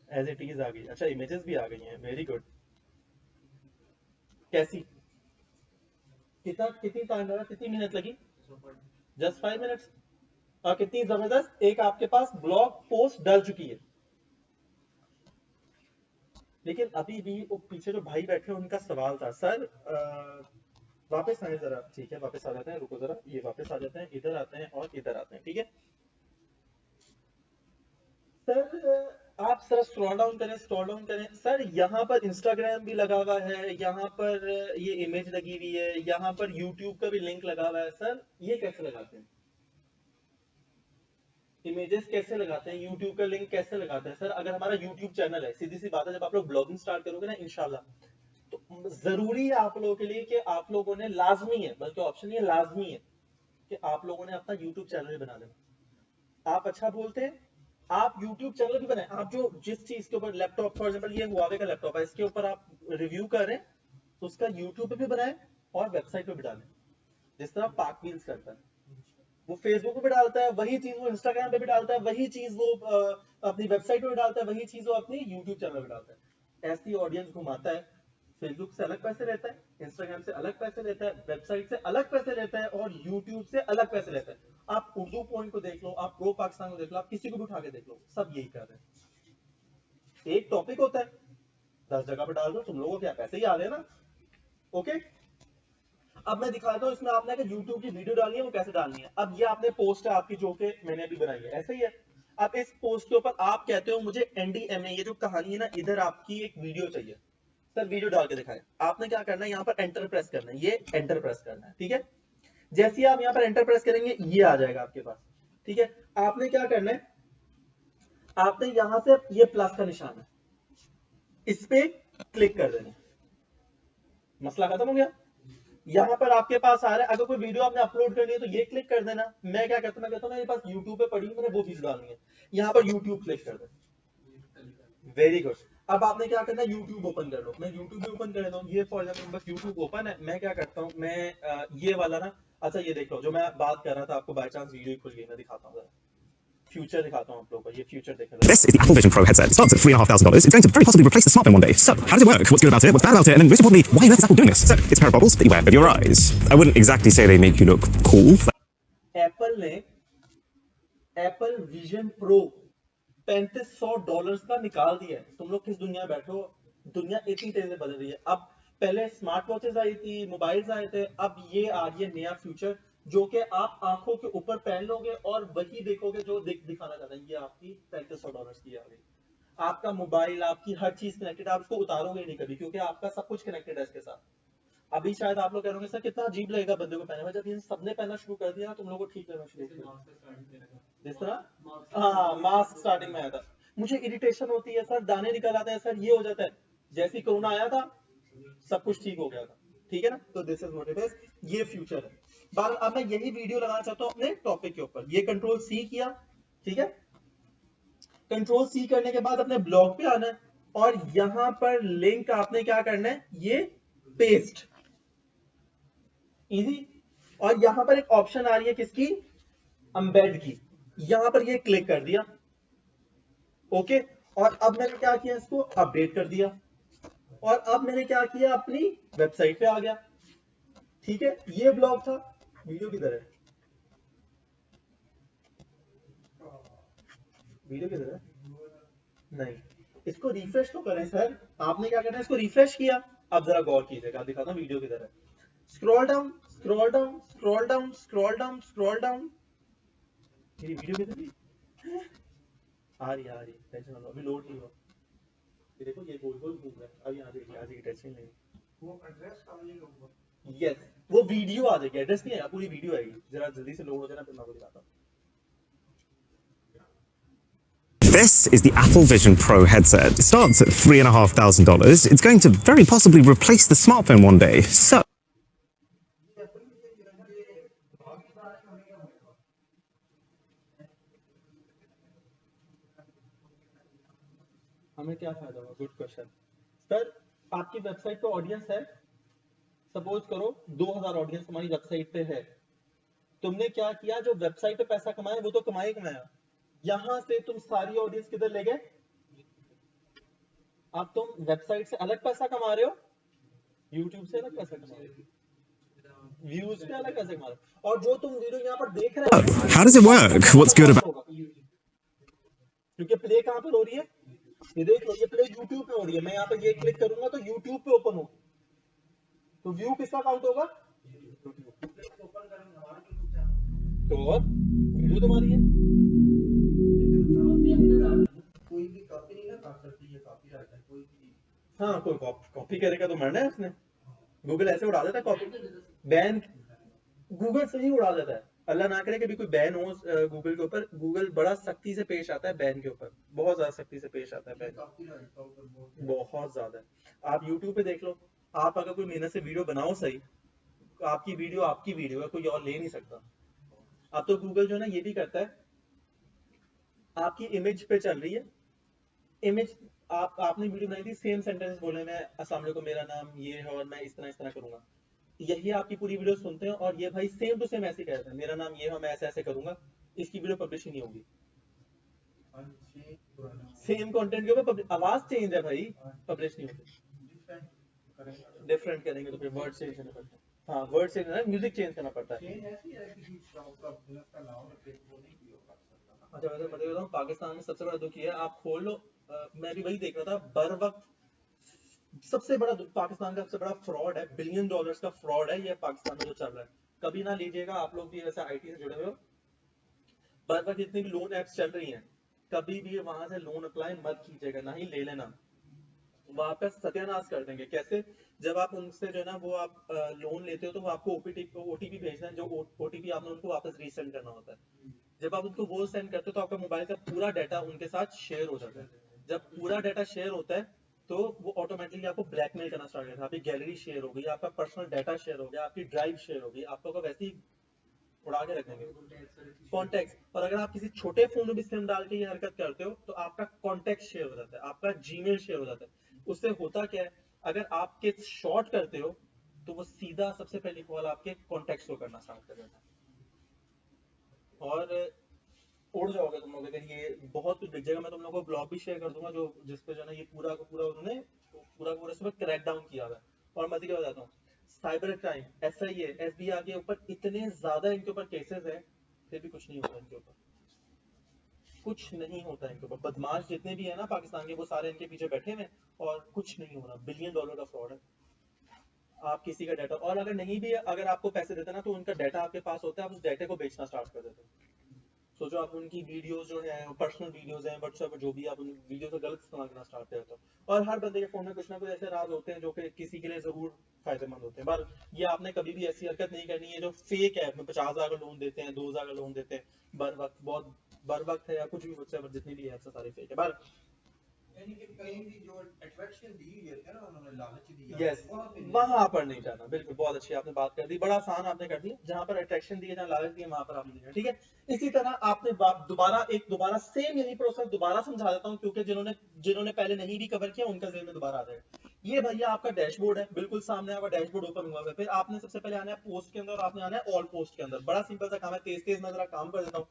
एज इट इज आ गई, अच्छा इमेजेस भी आ गई हैं, वेरी गुड, कैसी, कितनी टाइम लगा, कितनी मिनट लगी, जस्ट 5 मिनट्स, और कितनी जबरदस्त एक आपके पास ब्लॉग पोस्ट डल चुकी है। लेकिन अभी भी वो पीछे जो भाई बैठे हैं उनका सवाल था, सर वापस आए जरा, ठीक है वापस आ जाते हैं, रुको जरा, ये वापस आ जाते हैं, इधर आते हैं और इधर आते हैं, ठीक है सर, आप सर स्क्रॉल डाउन करें, स्क्रॉल डाउन करें सर, यहाँ पर इंस्टाग्राम भी लगा हुआ है, यहाँ पर ये इमेज लगी हुई है, यहाँ पर यूट्यूब का भी लिंक लगा हुआ है, सर ये कैसे लगाते हैं, इमेजेस कैसे लगाते हैं, यूट्यूब का लिंक कैसे लगाते हैं सर, अगर हमारा यूट्यूब चैनल है, सीधी सी बात है, जब आप लोग ब्लॉगिंग स्टार्ट करोगे ना इंशाल्लाह, तो जरूरी है आप लोगों के लिए कि आप लोगों ने, लाजमी है, बल्कि ऑप्शन ये लाजमी है कि आप लोगों ने अपना यूट्यूब चैनल भी बना लेना। आप अच्छा बोलते हैं, आप YouTube चैनल भी बनाएं, आप जो जिस चीज के ऊपर लैपटॉप, फॉर एग्जांपल ये हुआवे का लैपटॉप है, इसके ऊपर आप रिव्यू कर रहे हैं, तो उसका YouTube पे भी बनाएं और वेबसाइट पे भी डालें, जिस तरह पाक व्हील्स करता है, वो फेसबुक पे भी डालता है, वही चीज वो इंस्टाग्राम पे भी डालता है, वही चीज वो अपनी वेबसाइट पे भी डालता है, वही चीज वो अपनी यूट्यूब चैनल पे डालता है, ऐसी ऑडियंस घुमाता है, फेसबुक से अलग पैसे लेता है, इंस्टाग्राम से अलग पैसे लेता है, वेबसाइट से अलग पैसे लेता है और यूट्यूब से अलग पैसे लेता है। आप उर्दू पॉइंट को देख लो, आप प्रो पाकिस्तान को देख लो, आप किसी को भी उठा के देख लो, सब यही कर रहे हैं, एक टॉपिक होता है 10 जगह पे डाल दो, तुम लोगों को क्या पैसे ही आ रहे हैं ना, ओके। अब मैं दिखाता हूँ इसमें आपने अगर यूट्यूब की वीडियो डालनी है वो कैसे डालनी है। अब ये आपने पोस्ट है आपकी जो कि मैंने अभी बनाई है, ऐसे ही है। अब इस पोस्ट के ऊपर आप कहते हो मुझे एनडीएमए, ये जो कहानी है ना, इधर आपकी एक वीडियो चाहिए, सर वीडियो डाल के दिखाएं। आपने क्या करना है, यहाँ पर एंटर प्रेस करना है, ये एंटर प्रेस करना है, ठीक है। जैसे ही आप यहाँ पर एंटर प्रेस करेंगे ये आ जाएगा आपके पास, ठीक है। आपने क्या करना है, आपने यहाँ से ये प्लस का निशान है, इस पे क्लिक कर देना, मसला खत्म हो गया। यहाँ पर आपके पास आ रहा है, अगर कोई वीडियो आपने अपलोड करनी है तो ये क्लिक कर देना। मैं क्या करता हूँ, मैं कहता हूँ मेरे पास यूट्यूब पे पड़ी है, मैंने वो वीडियो डालनी है, यहाँ पर यूट्यूब क्लिक कर देना, वेरी गुड। अब आपने क्या करना है, यूट्यूब ओपन कर लो, मैं यूट्यूब भी ओपन कर लेता हूँ, ये फॉर एग्जाम्पल बस यूट्यूब ओपन है। मैं क्या करता हूँ, मैं ये वाला ना, अच्छा ये देख लो, जो मैं बात कर रहा था आपको बाय चांस वीडियो खुल गई, मैं दिखाता हूँ, फ्यूचर दिखाता हूँ आप लोगों को, ये फ्यूचर देखा। This is the Apple Vision Pro headset. It starts at $3,500. It's going to very possibly replace the smartphone one day. So, how does it work? What's good about it? What's bad about it? And then most importantly, why on earth is Apple doing this? So, it's a pair of goggles that you wear over your eyes. I wouldn't exactly say they make you look cool. Apple ने Apple vision pro $3500 का निकाल दिया है। तुम लोग किस दुनिया में बैठे हो, दुनिया इतनी तेजी से बदल रही है। अब पहले स्मार्ट वॉचेस आई थी, मोबाइल्स आए थे, अब ये आ रही है नया फ्यूचर, जो कि आप आंखों के ऊपर पहन लोगे और वही देखोगे जो दिखाना चाहता है। ये आपकी $3500 की आ गई, आपका मोबाइल, आपकी हर चीज कनेक्टेड, आप उसको उतारोगे नहीं कभी, क्योंकि आपका सब कुछ कनेक्टेड है इसके साथ। अभी शायद आप लोग कह रहे होंगे सर कितना अजीब लगेगा बंदे को पहने में, जब ये सबने पहनना शुरू कर दिया ना, तुम लोगों को ठीक लगना शुरू कर, जिस तरह हाँ मास्क स्टार्टिंग में आया था, मुझे इरिटेशन होती है सर, दाने निकल आते हैं सर, ये हो जाता है। जैसे कोरोना आया था सब कुछ ठीक हो गया था, ठीक है ना। तो this is what it is, ये फ्यूचर है। बात अब मैं यही वीडियो लगाना चाहता हूँ अपने टॉपिक के ऊपर। ये कंट्रोल सी किया, ठीक है। कंट्रोल सी करने के बाद अपने ब्लॉग पे आना है और यहां पर लिंक आपने क्या करना है, ये पेस्ट, इजी। और यहां पर एक ऑप्शन आ रही है किसकी, एम्बेड की, यहां पर ये क्लिक कर दिया, ओके। और अब मैंने क्या किया, इसको अपडेट कर दिया, और अब मैंने क्या किया, अपनी वेबसाइट पे आ गया, ठीक है। ये ब्लॉग था, वीडियो किधर है, वीडियो किधर है, नहीं, इसको रिफ्रेश तो करें सर। आपने क्या करना है, इसको रिफ्रेश किया। अब जरा गौर कीजिएगा, दिखाता हूं वीडियो किधर है। Scroll down, scroll down, scroll down, scroll down, scroll down, मेरी वीडियो किधर है, आ रही है, टेंशन ना लो, अभी लोड नहीं हुआ। ये देखो ये गोल गोल घूम रहा है, अभी आ जाएगी टेंशन नहीं। वो एड्रेस कहाँ होगा, यस वो वीडियो आ जाएगी, एड्रेस नहीं आएगा, पूरी वीडियो आएगी। जरा जल्दी से लोड हो जाना, फिर मैं आपको दिखाता हूँ। This is the Apple Vision Pro headset. It starts at $3,500. It's going to very possibly replace the smartphone one day. So, हमें क्या फायदा होगा? Good question sir. आपकी वेबसाइट पे ऑडियंस है, सपोज करो 2000 ऑडियंस तुम्हारी वेबसाइट पे है। तुमने क्या किया, जो वेबसाइट पे पैसा कमाया वो तो कमाया ही कमाया, यहां से तुम सारी ऑडियंस किधर ले गए? अब तुम वेबसाइट से अलग पैसा कमा रहे हो, यूट्यूब से अलग पैसा कमा रहे हो, व्यूज पे अलग पैसा कमा रहे हो, और जो तुम वीडियो यहाँ पर देख रहे हो How does it work? What's good about क्योंकि प्ले कहां पर हो रही है? ये देख लो, ये प्ले यूट्यूब पे हो रही है। मैं यहाँ पे ये क्लिक करूंगा तो यूट्यूब पे ओपन हो, तो व्यू किसका काउंट होगा? तो और वीडियो तुम्हारी है। कोई भी कॉपी नहीं ना कर सकती, ये कॉपीराइट है, कोई भी। हाँ, कोई कॉपी करेगा तो मरना है उसने। गूगल ऐसे उड़ा देता है कॉपी, बैन गूगल से ही उड़ा देता है। अल्लाह ना करे कि भी कोई बैन हो गूगल के ऊपर। गूगल बड़ा सख्ती से पेश आता है बैन के ऊपर, बहुत ज्यादा सख्ती से पेश आता है बैन, कॉपीराइट का ऊपर बहुत ज्यादा। आप यूट्यूब पे देख लो, आप अगर कोई मेहनत से वीडियो बनाओ सही, आपकी वीडियो है, कोई और ले नहीं सकता। अब तो गूगल जो है ना ये भी करता है, आपकी इमेज पे चल रही है, इमेज आपने वीडियो बनाई थी, सेम सेंटेंस बोले, मैं अस्सलाम वालेकुम मेरा नाम ये है और मैं इस तरह करूंगा, यही आपकी पूरी वीडियो सुनते हैं और ये भाई सेम टू सेम ऐसे ही कहते हैं, मेरा नाम ये है मैं ऐसे ऐसे करूंगा, इसकी वीडियो पब्लिश ही नहीं होगी। सेम कंटेंट के ऊपर आवाज चेंज है भाई, पब्लिश नहीं होगी। डिफरेंट करेंगे तो फिर वर्ड चेंज करना पड़ता है। हाँ, वर्ड चेंज करना, म्यूजिक चेंज करना पड़ता है। अच्छा, वैसे बता देता हूँ, पाकिस्तान में सबसे बड़ा दुख ये है, आप खोल लो, मैं भी वही देख रहा था, बर वक्त सबसे बड़ा पाकिस्तान का सबसे बड़ा फ्रॉड है, $1 बिलियन का फ्रॉड है ये पाकिस्तान में जो चल रहा है। कभी ना लीजिएगा, आप लोग भी ऐसे आईटी से जुड़े हुए हो, बर वक्त जितनी भी लोन एप्स चल रही हैं, कभी भी वहां से लोन अप्लाई मत कीजिएगा, ना ही ले लेना, वहां पे सत्यानाश कर देंगे। कैसे? जब आप उनसे जो है ना वो आप लोन लेते हो तो वो आपको ओटीपी भेजना है, जो ओटीपी आपने उनको वापस रीसेंड करना होता है। जब आप उनको वो सेंड करते हो तो आपका मोबाइल का पूरा डाटा उनके साथ शेयर हो जाता है। जब पूरा डाटा शेयर होता है तो वो ऑटोमेटिकली आपको ब्लैकमेल करना स्टार्ट करता है। आपकी गैलरी शेयर हो गई, आपका पर्सनल डाटा शेयर हो गया, आपकी ड्राइव शेयर हो गई, आप लोग वैसे ही उड़ा के रखेंगे कॉन्टेक्ट। और अगर आप किसी छोटे फोन में भी सिम डाल के ये हरकत करते हो तो आपका कॉन्टेक्ट शेयर हो जाता है, आपका जीमेल शेयर हो जाता है। उससे होता क्या है, अगर आप किस शॉर्ट करते हो तो वो सीधा सबसे पहली कॉल आपके कॉन्टेक्ट्स को करना स्टार्ट कर देता है, और उड़ जाओगे तुम लोग। अगर ये बहुत कुछ दिख जाएगा, मैं तुम लोगों को ब्लॉग भी शेयर कर दूंगा जो जिसपे जो है ना ये पूरा का पूरा उन्होंने पूरा इस पर क्रैक डाउन किया हुआ है। और मैं क्या बताता हूँ, साइबर क्राइम, एसआईए, एफबीआई के ऊपर इतने ज्यादा इनके ऊपर केसेस है, फिर भी कुछ नहीं होता इनके ऊपर, कुछ नहीं होता इनके ऊपर। बदमाश जितने भी है ना पाकिस्तान के, वो सारे इनके पीछे बैठे हुए और कुछ नहीं हो रहा। $1 बिलियन का फ्रॉड है। आप किसी का डाटा, और अगर नहीं भी अगर आपको पैसे देते ना तो उनका डाटा आपके पास होता है, आप उस डाटा को बेचना स्टार्ट कर देते हो। सोचो आप उनकी वीडियोस जो है, पर्सनल वीडियोस हैं, व्हाट्सएप जो भी, आप उन वीडियो को गलत इस्तेमाल करना स्टार्ट करते हो। और हर बंदे के फोन में कुछ ना कुछ ऐसे राज होते हैं जो कि किसी के लिए जरूर फायदेमंद होते हैं। पर ये आपने कभी भी ऐसी हरकत नहीं करनी है जो फेक है, 50,000 का लोन देते हैं, 2,000 का लोन देते हैं, बहुत बर वक्त है या कुछ भी, व्हाट्सएप जितनी भी है सारी फेक है। पर यानी कि कहीं भी जो अट्रैक्शन दी हुई है ना, उन्होंने लालच दिया, यस, वहां पर नहीं जाना। बिल्कुल, बहुत अच्छी आपने बात कर दी, बड़ा आसान आपने कर दिया। जहां पर अट्रैक्शन दी है, जहां लालच दी है, वहां पर आपने दिया, ठीक है। इसी तरह आपने दोबारा सेम यही प्रोसेस दोबारा समझा देता हूं, क्योंकि जिन्होंने पहले नहीं भी कवर किया उनका ज़हन में दोबारा आ जाएगा। ये भैया आपका डैशबोर्ड है, बिल्कुल सामने आपका डैशबोर्ड ओपन हुआ है। फिर आपने सबसे पहले आना है पोस्ट के अंदर, और आपने आना है ऑल पोस्ट के अंदर। बड़ा सिंपल सा काम है, तेज मैं जरा काम कर देता हूँ।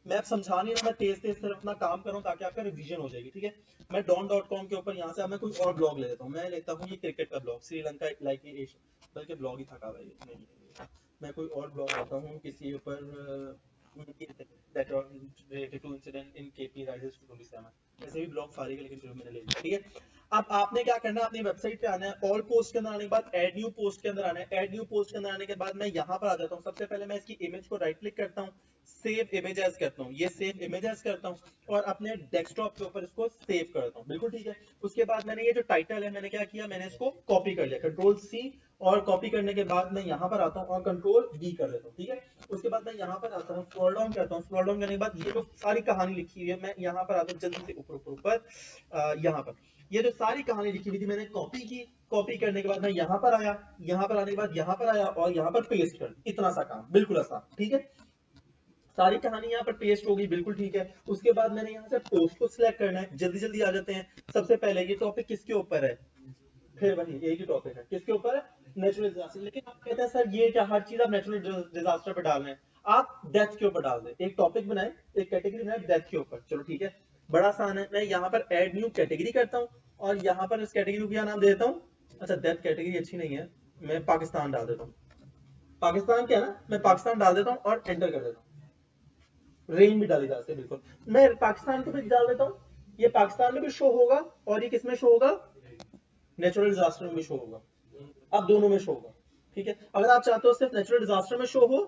मैं अब समझा नहीं रहा, मैं तेज सिर्फ अपना काम कर रहा हूँ ताकि आपका रिवीजन हो जाएगी, ठीक है। मैं don.com के ऊपर यहाँ से अब मैं कोई और ब्लॉग ले लेता हूँ। मैं लेता हूँ ये क्रिकेट का ब्लॉग, श्रीलंका लाइक एशिया, बल्कि ब्लॉग ही थका हुआ है ये नहीं। मैं कोई और ब्लॉग लेता हूँ किसी ऊपर that are related to incident in KP Rises 27, ऐसे भी ब्लॉग सारे के लेकिन शुरू मैंने ले लिया, ठीक है। अब आपने क्या करना है, अपनी वेबसाइट पे आना है, ऑल पोस्ट के अंदर आने के बाद ऐड न्यू पोस्ट के अंदर आना है। ऐड न्यू पोस्ट के अंदर आने के बाद मैं यहाँ पर आ जाता हूँ। सबसे पहले मैं इसकी इमेज को राइट क्लिक करता हूँ, सेव इमेज एज करता हूँ, ये सेव इमेज एज करता हूँ और अपने डेस्कटॉप के ऊपर इसको सेव करता हूँ, बिल्कुल ठीक है। उसके बाद मैंने ये जो टाइटल है, मैंने क्या किया, मैंने इसको कॉपी कर लिया, Ctrl+C, और कॉपी करने के बाद मैं यहाँ पर आता हूँ और Ctrl+V कर देता हूँ, ठीक है। उसके बाद मैं यहाँ पर आता हूँ, स्क्रॉल डाउन करता हूँ। स्क्रॉल डाउन करने के बाद ये जो सारी कहानी लिखी हुई है, मैं यहाँ पर आता हूँ जल्दी से ऊपर यहाँ पर ये जो सारी कहानी लिखी हुई थी मैंने कॉपी की। कॉपी करने के बाद मैं यहाँ पर आया, यहाँ पर आने के बाद यहाँ पर आया और यहाँ पर पेस्ट कर, इतना सा काम, बिल्कुल आसान, ठीक है। सारी कहानी यहाँ पर पेस्ट होगी, बिल्कुल ठीक है। उसके बाद मैंने यहाँ से पोस्ट को सिलेक्ट करना है, जल्दी जल्दी आ जाते हैं। सबसे पहले ये टॉपिक किसके ऊपर है, फिर वही एक ही टॉपिक है, किसके ऊपर है, नेचुरल डिजास्टर। लेकिन आप कहते हैं सर ये क्या हर चीज आप नेचुरल डिजास्टर पे डाल रहे हैं, आप डेथ के ऊपर डाल दें। एक टॉपिक बनाए, एक कैटेगरी बनाए डेथ के ऊपर, चलो ठीक है, बड़ा आसान है। मैं यहाँ पर ऐड न्यू कैटेगरी करता हूँ और यहाँ पर इस कैटेगरी को क्या नाम दे देता हूँ, अच्छा डेथ कैटेगरी अच्छी नहीं है, मैं पाकिस्तान डाल देता हूँ। पाकिस्तान क्या है ना, मैं पाकिस्तान डाल देता हूँ और एंटर कर देता हूँ। रेंज भी डाली जा सकती है बिल्कुल, मैं पाकिस्तान को भी डाल देता हूँ, ये पाकिस्तान में भी शो होगा और ये किसमें शो होगा, नेचुरल डिजास्टर में भी शो होगा। अब दोनों में शो होगा, ठीक है। अगर आप चाहते हो सिर्फ नेचुरल डिजास्टर में शो हो,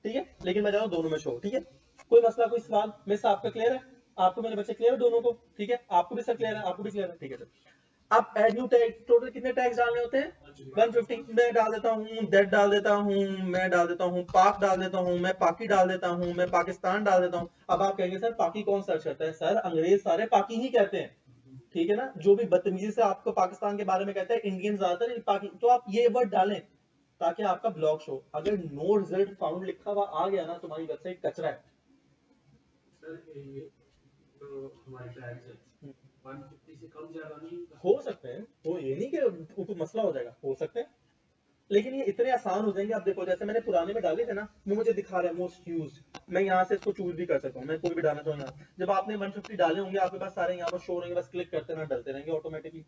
ठीक है, लेकिन मैं चाहता हूं दोनों में शो हो, ठीक है। कोई मसला, कोई सवाल, मिस आपका क्लियर है, आपको मेरे बच्चे क्लियर है दोनों को, ठीक है, आपको भी सर क्लियर है, आपको भी क्लियर है, ठीक है सर। अब एड न्यू टैग, टोटल कितने टैग्स डालने होते हैं, 150। मैं डाल देता हूँ दैट, डाल देता हूँ, मैं डाल देता हूँ पाक, डाल देता हूँ मैं पाकी, डाल देता हूँ मैं पाकिस्तान, डाल देता हूँ। अब आप कहेंगे सर पाकी कौन सर्च करता है, सर अंग्रेज सारे पाकी ही कहते हैं, ठीक है ना। जो भी बदतमीजी से आपको पाकिस्तान के बारे में कहता है, इंडियन ज्यादातर पाकि, तो आप ये वर्ड डालें ताकि आपका ब्लॉग शो। अगर नो रिजल्ट फाउंड लिखा हुआ आ गया ना, तुम्हारी वेबसाइट कचरा है। सर ये तो हमारे टैग्स है 150 से कम ज्यादा नहीं हो सकते हैं, वो ये नहीं कि कोई मसला हो जाएगा, हो सकते हैं, लेकिन ये इतने आसान हो जाएंगे। आप देखो जैसे मैंने पुराने में डाले थे ना, वो मुझे दिखा रहा है मोस्ट यूज, मैं यहाँ से इसको चूज भी कर सकता हूँ, मैं कोई भी डालना चाहूँ यहाँ। जब आपने 150 डाले होंगे आपके पास सारे यहाँ पर शो रहेंगे, बस क्लिक करते ना डलते रहेंगे ऑटोमेटिकली।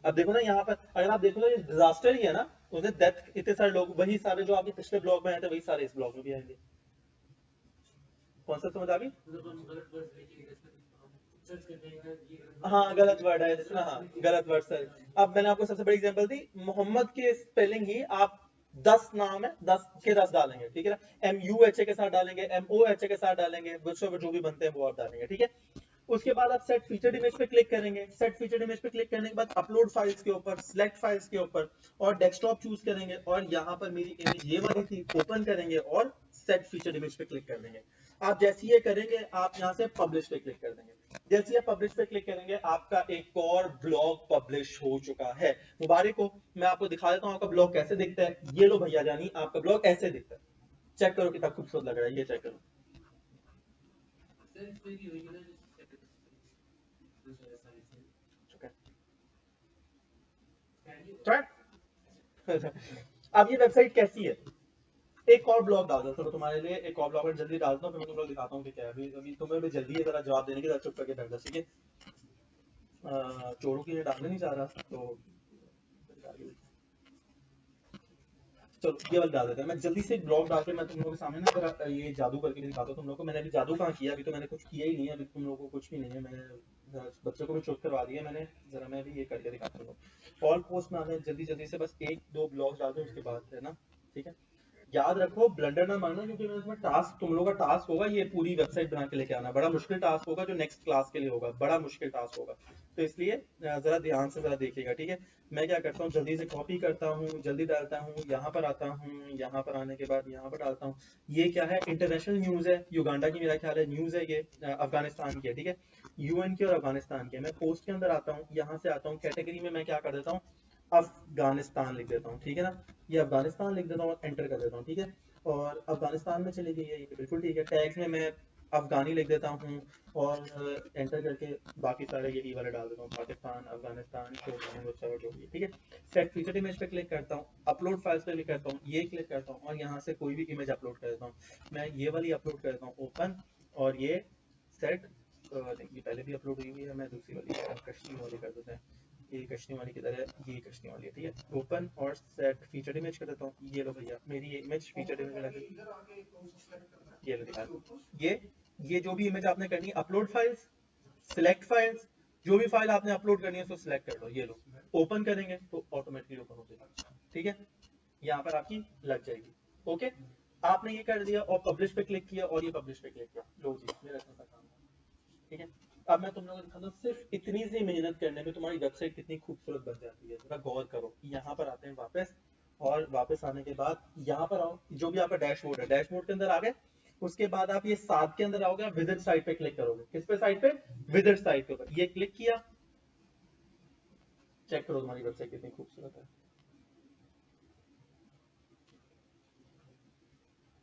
अब देखो ना यहाँ पर, अगर आप देखो ना ये डिजास्टर ही है ना, उसने डेथ, इतने सारे लोग, वही सारे जो आपके पिछले ब्लॉग में आए थे वही सारे इस ब्लॉग में भी आएंगे। कॉन्सेप्ट समझ आ गई? हाँ गलत वर्ड है जिसमें, हाँ गलत वर्ड सर। अब मैंने आपको सबसे बड़ी एग्जांपल दी, मोहम्मद के स्पेलिंग ही आप 10 नाम है, 10 के 10 डालेंगे, ठीक है ना। MUHA के साथ डालेंगे, MOHA के साथ डालेंगे, जो भी बनते हैं वो आप डालेंगे, ठीक है। उसके बाद आप सेट फीचर्ड इमेज पे क्लिक करेंगे, सेट फीचर्ड इमेज पे क्लिक करने के बाद अपलोड फाइल्स के ऊपर, सिलेक्ट फाइल्स के ऊपर और डेस्कटॉप चूज करेंगे, और यहाँ पर मेरी इमेज ये वाली थी, ओपन करेंगे और सेट फीचर्ड इमेज पे क्लिक कर देंगे। आप जैसे ये करेंगे आप यहाँ से पब्लिश पे क्लिक कर देंगे। जैसे ही आप पब्लिश पे क्लिक करेंगे आपका एक और ब्लॉग पब्लिश हो चुका है। मुबारक हो, मैं आपको दिखा देता हूँ आपका ब्लॉग कैसे दिखता है। ये लो भैया जानी, आपका ब्लॉग ऐसे दिखता है, चेक करो कितना खूबसूरत लग रहा है, ये चेक करो। अब ये वेबसाइट कैसी है, एक और ब्लॉग डाल दो, चलो तुम्हारे लिए एक और ब्लॉग जल्दी डाल दो, फिर मैं तुम्हें दिखाता हूँ कि क्या है। अभी अभी तुम्हें भी जल्दी है जरा जवाब देने की, जरा चुप करके बैठ जाओ, ठीक है। चोरों की ये डालने नहीं चाह रहा, तो चलो ये वाला डाल देते हैं। मैं जल्दी से ब्लॉग डाल के मैं तुम लोगों के सामने ना जरा ये जादू करके दिखाता हूँ तुम लोगों को। मैंने अभी जादू कहाँ किया, अभी तो मैंने कुछ किया ही नहीं है, अभी तुम लोगों को कुछ भी नहीं है, मैंने बच्चों को भी चुप करवा दिया मैंने। जरा मैं भी ये करके दिखाता हूँ। ऑल पोस्ट में आने जल्दी जल्दी से, बस 1-2 ब्लॉग डाल दो उसके बाद, है ना, ठीक है। याद रखो ब्लंडर ना मारना, क्योंकि मैं इसमें टास्क, तुम लोगों का टास्क होगा ये पूरी वेबसाइट बना के लेके आना। बड़ा मुश्किल टास्क होगा जो नेक्स्ट क्लास के लिए होगा, बड़ा मुश्किल टास्क होगा, तो इसलिए जरा ध्यान से जरा देखिएगा, ठीक है। मैं क्या करता हूँ जल्दी से कॉपी करता हूँ, जल्दी डालता हूँ, यहाँ पर आता हूँ, यहाँ पर आने के बाद यहाँ पर डालता हूँ। ये क्या है, इंटरनेशनल न्यूज है, युगांडा की मेरा ख्याल है न्यूज है ये, अफगानिस्तान की है, ठीक है, UN की और अफगानिस्तान की है। मैं पोस्ट के अंदर आता हूँ, यहाँ से आता हूँ कैटेगरी में, मैं क्या कर देता हूँ अफगानिस्तान लिख देता हूँ, ठीक है ना। ये अफगानिस्तान लिख देता हूँ और एंटर कर देता हूँ, ठीक है। और अफगानिस्तान में चली गई है ये, बिल्कुल ठीक है। टैग्स में मैं अफगानी लिख देता हूँ और एंटर करके बाकी सारे यही वाले डाल देता हूँ, पाकिस्तान, अफगानिस्तान, जो भी, ठीक है। सेट फीचर इमेज पे क्लिक करता हूँ, अपलोड फाइल्स पे क्लिक करता हूँ, ये क्लिक करता हूँ और यहाँ से कोई भी इमेज अपलोड कर देता हूँ। मैं ये वाली अपलोड कर देता हूँ ओपन, और ये सेट, ये पहले भी अपलोड हुई हुई है, मैं दूसरी वाली कश्मीर वाली कर देते हैं। ये कश्मीर वाली किधर है, ये कश्मीर वाली है, ठीक है। ओपन और सेट फीचर इमेज कर देता हूँ। ये लो भैया मेरी ये इमेज फीचर इमेज लगा, ये लो दिखा, ये जो भी इमेज आपने करनी है, अपलोड फाइल्स, सिलेक्ट फाइल्स, जो भी फाइल आपने अपलोड करनी है उसको सिलेक्ट कर लो। ये लो ओपन करेंगे तो ऑटोमेटिकली ओपन हो जाएगा, ठीक है, यहाँ पर आपकी लग जाएगी। ओके, आपने ये कर दिया और पब्लिश पे क्लिक किया और ये पब्लिश पे क्लिक किया, लो जी मेरा इतना सा काम है, ठीक है। अब मैं तुम लोगों को दिखाता हूँ सिर्फ इतनी सी मेहनत करने में तुम्हारी वेबसाइट कितनी खूबसूरत बन जाती है, जरा गौर करो। यहाँ पर आते हैं वापस, और वापस आने के बाद यहाँ पर आओ, जो भी आपका डैशबोर्ड है, डैशबोर्ड के अंदर आ गए। उसके बाद आप ये साथ के अंदर आओगे, विजिट साइट पे क्लिक करोगे। किस पे साइट पे, विजिट साइट के ऊपर ये क्लिक किया, चेक करो तुम्हारी वेबसाइट कितनी खूबसूरत है,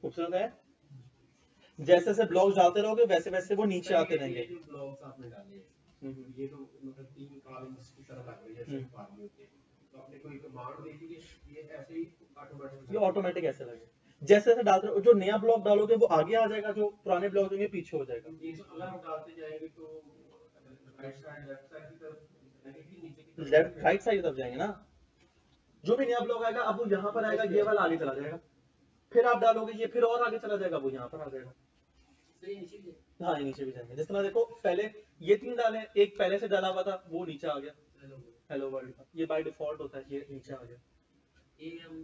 खूबसूरत है। जैसे जैसे ब्लॉग्स डालते रहोगे वैसे वैसे वो नीचे आते रहेंगे। ये जो ब्लॉग्स आपने डाले हैं, ये तो मतलब 3 कॉलम्स की तरह लग रही है जैसे फार्म होते हैं, तो आपने कोई कमांड दे दी कि ये ऐसे ही ऑटोमेटिक, ये ऑटोमेटिक ऐसे लगे, जैसे जैसे डालते रहो, जो नया ब्लॉग डालोगे वो आगे आ जाएगा, जो पुराने ब्लॉग होंगे पीछे हो जाएगा। ये अगर हम डालते जाएंगे तो राइट साइड लेफ्ट साइड की तरफ जाएंगे कि नीचे की तरफ? लेफ्ट राइट साइड तरफ जाएंगे ना, जो भी नया ब्लॉग आएगा अब वो यहाँ पर आएगा, ये वाला आगे चला जाएगा, फिर आप डालोगे ये फिर और आगे चला जाएगा, वो यहाँ पर आ जाएगा। सही नीचे भी हाँ ये नीचे भी जाएंगे, जिस तरह देखो पहले ये 3 डाले, एक पहले से डाला हुआ था वो नीचे आ गया, हेलो वर्ल्ड का, ये बाय डिफॉल्ट होता है, ये नीचे आ गया। ये हम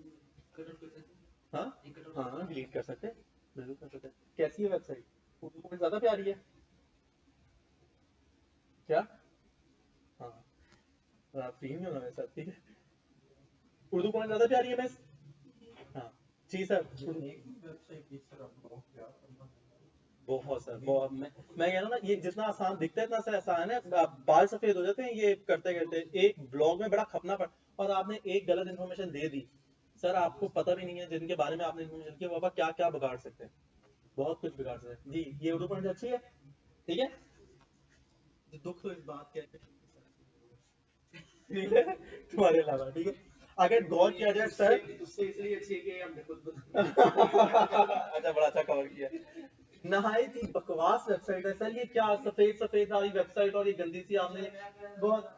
कट आउट कर सकते हैं? हाँ ये कट आउट हाँ डिलीट कर सकते हैं, बिल्कुल कर सकते हैं। कैसी है वेबसाइट? उर्दू पॉइंट ज्यादा प्यारी है क्या? हाँ फ्री में होना मेरे साथ, ठीक है। उर्दू पॉइंट ज्यादा प्यारी है मिस। हाँ जी सर। बहुत सर बहुत, मैं कह रहा हूँ ना, ये जितना आसान दिखता है इतना सा आसान है, बाल सफेद हो जाते हैं ये करते करते, एक ब्लॉग में बड़ा खपना पड़, और आपने एक गलत इन्फॉर्मेशन दे दी सर, आपको पता भी नहीं है जिनके बारे में आपने इन्फॉर्मेशन की बाबा क्या क्या बिगाड़ सकते हैं, बहुत कुछ बिगाड़ सकते हैं जी। ये उर्दू पॉइंट अच्छी है, ठीक है। दुख तो इस बात के ठीक है तुम्हारे अलावा, ठीक है। अगर गौर किया जाए सर उससे इसलिए अच्छी है कि हमने खुद अच्छा बड़ा अच्छा कवर किया, नहायत ही बकवास वेबसाइट है सर, ये क्या सफेद सफेद वाली वेबसाइट और ये गंदी सी आपने बहुत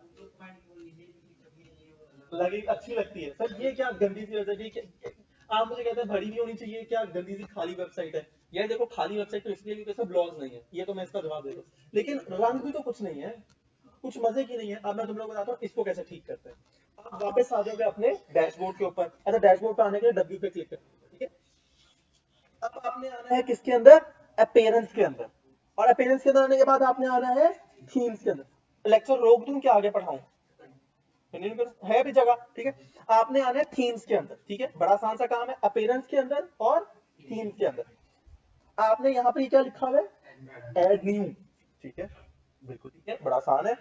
लगी, अच्छी लगती है सर, ये क्या गंदी सी वेबसाइट है, आप मुझे कहते हैं भरी नहीं होनी चाहिए, क्या गंदी सी खाली वेबसाइट है। यार देखो खाली वेबसाइट तो इसलिए क्योंकि इसमें ब्लॉग्स नहीं है, ये तो मैं इसका जवाब देता हूँ, लेकिन रंग भी तो कुछ नहीं है, कुछ मजे की नहीं है। अब मैं तुम लोगों को बताता हूँ इसको कैसे ठीक करते हैं। आप वापस आ जाओगे अपने डैशबोर्ड के ऊपर, अच्छा डैशबोर्ड पे आने के लिए W पे क्लिक करें, ठीक है। अब आपने आना है किसके अंदर? अपीयरेंस के अंदर, और अपीयरेंस के अंदर आने के बाद आपने आना है थीम्स के अंदर। लेक्चर रोक दूं क्या आगे पढ़ाऊं? है भी जगह, ठीक है। आपने आना है थीम्स के अंदर, ठीक है, बड़ा आसान सा काम है, अपीयरेंस के अंदर और थीम्स के अंदर। आपने यहाँ पे क्या लिखा हुआ है? ऐड न्यू, ठीक है, बिल्कुल ठीक है, बड़ा आसान है।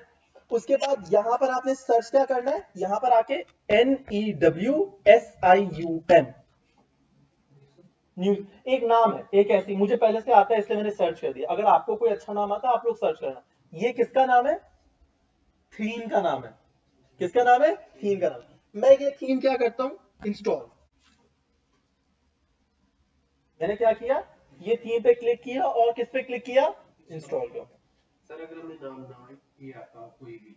उसके बाद यहाँ पर आपने सर्च क्या करना है, यहाँ पर आके NEWSIUM न्यूज, एक नाम है, एक ऐसी मुझे पहले से आता है इसलिए मैंने सर्च कर दिया, अगर आपको कोई अच्छा नाम आता आप लोग सर्च करना। ये किसका नाम है? थीम का नाम है। किसका नाम है? थीम का नाम। मैं ये थीम क्या करता हूं? इंस्टॉल। मैंने क्या किया? ये थीम पे क्लिक किया और किस पे क्लिक किया? इंस्टॉल किया। सर अगर हमने नाम ना किया था कोई भी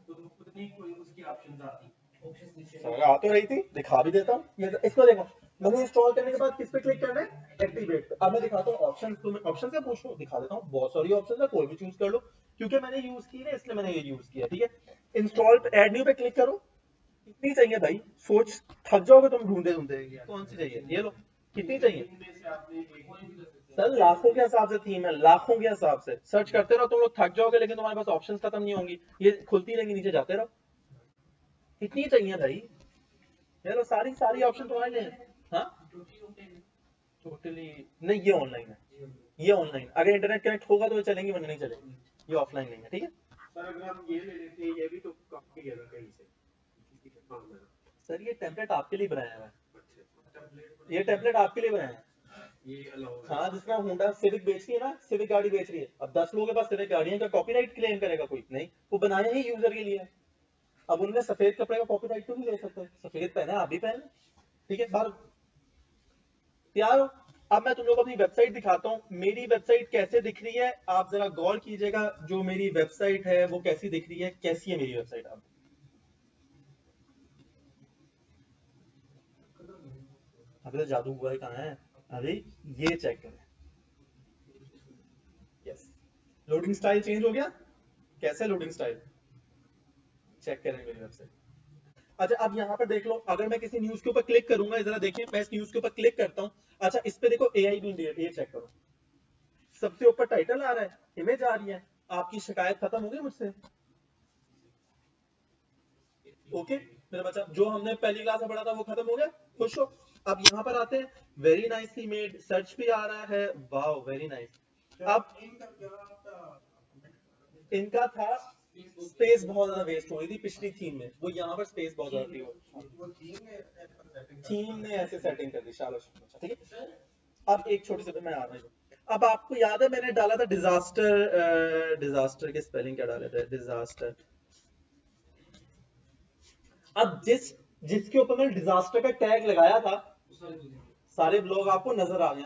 तो खुद नहीं कोई उसकी ऑप्शंस आती, ऑप्शंस नीचे सर आ तो रही थी, दिखा भी देता हूँ, ये इसको देखो, मैंने इंस्टॉल करने के बाद किस पे क्लिक करना है? एक्टिवेट। अब मैं दिखाता हूँ ऑप्शन, तो मैं ऑप्शन से पूछो, दिखा देता हूँ, बहुत सारी ऑप्शन है, कोई भी चूज कर लो, क्योंकि मैंने यूज की है इसलिए मैंने ये यूज किया, ठीक है। इंस्टॉल पे एड न्यू पे क्लिक करो। कितनी चाहिए भाई? सोच थक जाओगे तुम ढूंढे ढूंढे, कौन सी चाहिए? ये लो, कितनी चाहिए? इनमें से आपने एक कोई भी कर सकते हैं सर लाखों के हिसाब से थीम है, लाखों के हिसाब से, सर्च करते रहो तुम लोग थक जाओगे, लेकिन तुम्हारे पास ऑप्शंस खत्म नहीं होंगी, ये खुलती रहेंगी, नीचे जाते रहो। कितनी चाहिए भाई? चलो सारी सारी ऑप्शन तुम्हारे लिए हैं। हाँ टोटली नहीं, ये ऑनलाइन है, ये ऑनलाइन, अगर इंटरनेट कनेक्ट होगा तो ये चलेंगी वरना नहीं चलेगी, ये ऑफलाइन नहीं है, ठीक है। सर अगर हम ये ले लेते हैं ये भी तो कॉपी किया था कहीं से किसी के पास में। सर ये टेम्पलेट आपके लिए बनाया हुआ है, अच्छा टेम्पलेट ये टेम्पलेट आपके लिए बनाया है। ये अलाउ है। हाँ जिसमें होंडा सिविक बेच रही है ना, सिविक गाड़ी बेच रही है, अब 10 लोगों के पास सिविक गाड़ी है, क्या कॉपीराइट क्लेम करेगा कोई? नहीं, वो बनाया ही यूजर के लिए है। अब उनमें सफेद कपड़े का कॉपीराइट तो नहीं ले सकते, सफेद पहने आप भी पहने, ठीक है। बार तैयार हो? अब मैं तुम लोग को अपनी वेबसाइट दिखाता हूँ, मेरी वेबसाइट कैसे दिख रही है, आप जरा गौर कीजिएगा, जो मेरी वेबसाइट है वो कैसी दिख रही है, कैसी है मेरी वेबसाइट। आप अभी तो जादू हुआ है, कहाँ है? अरे ये चेक करें, यस, लोडिंग स्टाइल चेंज हो गया, कैसे लोडिंग स्टाइल? चेक करें मेरी वेबसाइट। अच्छा अब यहाँ पर देख लो, अगर मैं किसी न्यूज के ऊपर क्लिक करूंगा, जरा देखिए, मैं इस न्यूज के ऊपर क्लिक करता हूँ, अच्छा इस पे देखो AI भी इंडिया, ये चेक करो, सबसे ऊपर टाइटल आ रहा है, इमेज आ रही है, आपकी शिकायत खत्म हो गई मुझसे। ओके मेरा बच्चा, जो हमने पहली क्लास में पढ़ा था वो खत्म हो गया, खुश हो। अब यहाँ पर आते हैं, वेरी नाइसली मेड, सर्च भी आ रहा है, वाओ वेरी नाइस। अब इनका था स्पेस बहुत ज्यादा वेस्ट हो रही थी पिछली थीम में, वो यहाँ पर स्पेस बहुत ज्यादा थी, थीम ने ऐसे सेटिंग कर दी, शाबाश, ठीक है। अब एक छोटी सी मैं आ रहा हूँ, अब आपको याद है मैंने डाला था डिजास्टर, डिजास्टर के स्पेलिंग क्या डाले थे, डिजास्टर। अब जिसके ऊपर मैंने डिजास्टर का टैग लगाया था, सारे ब्लॉग आपको नजर आ गए।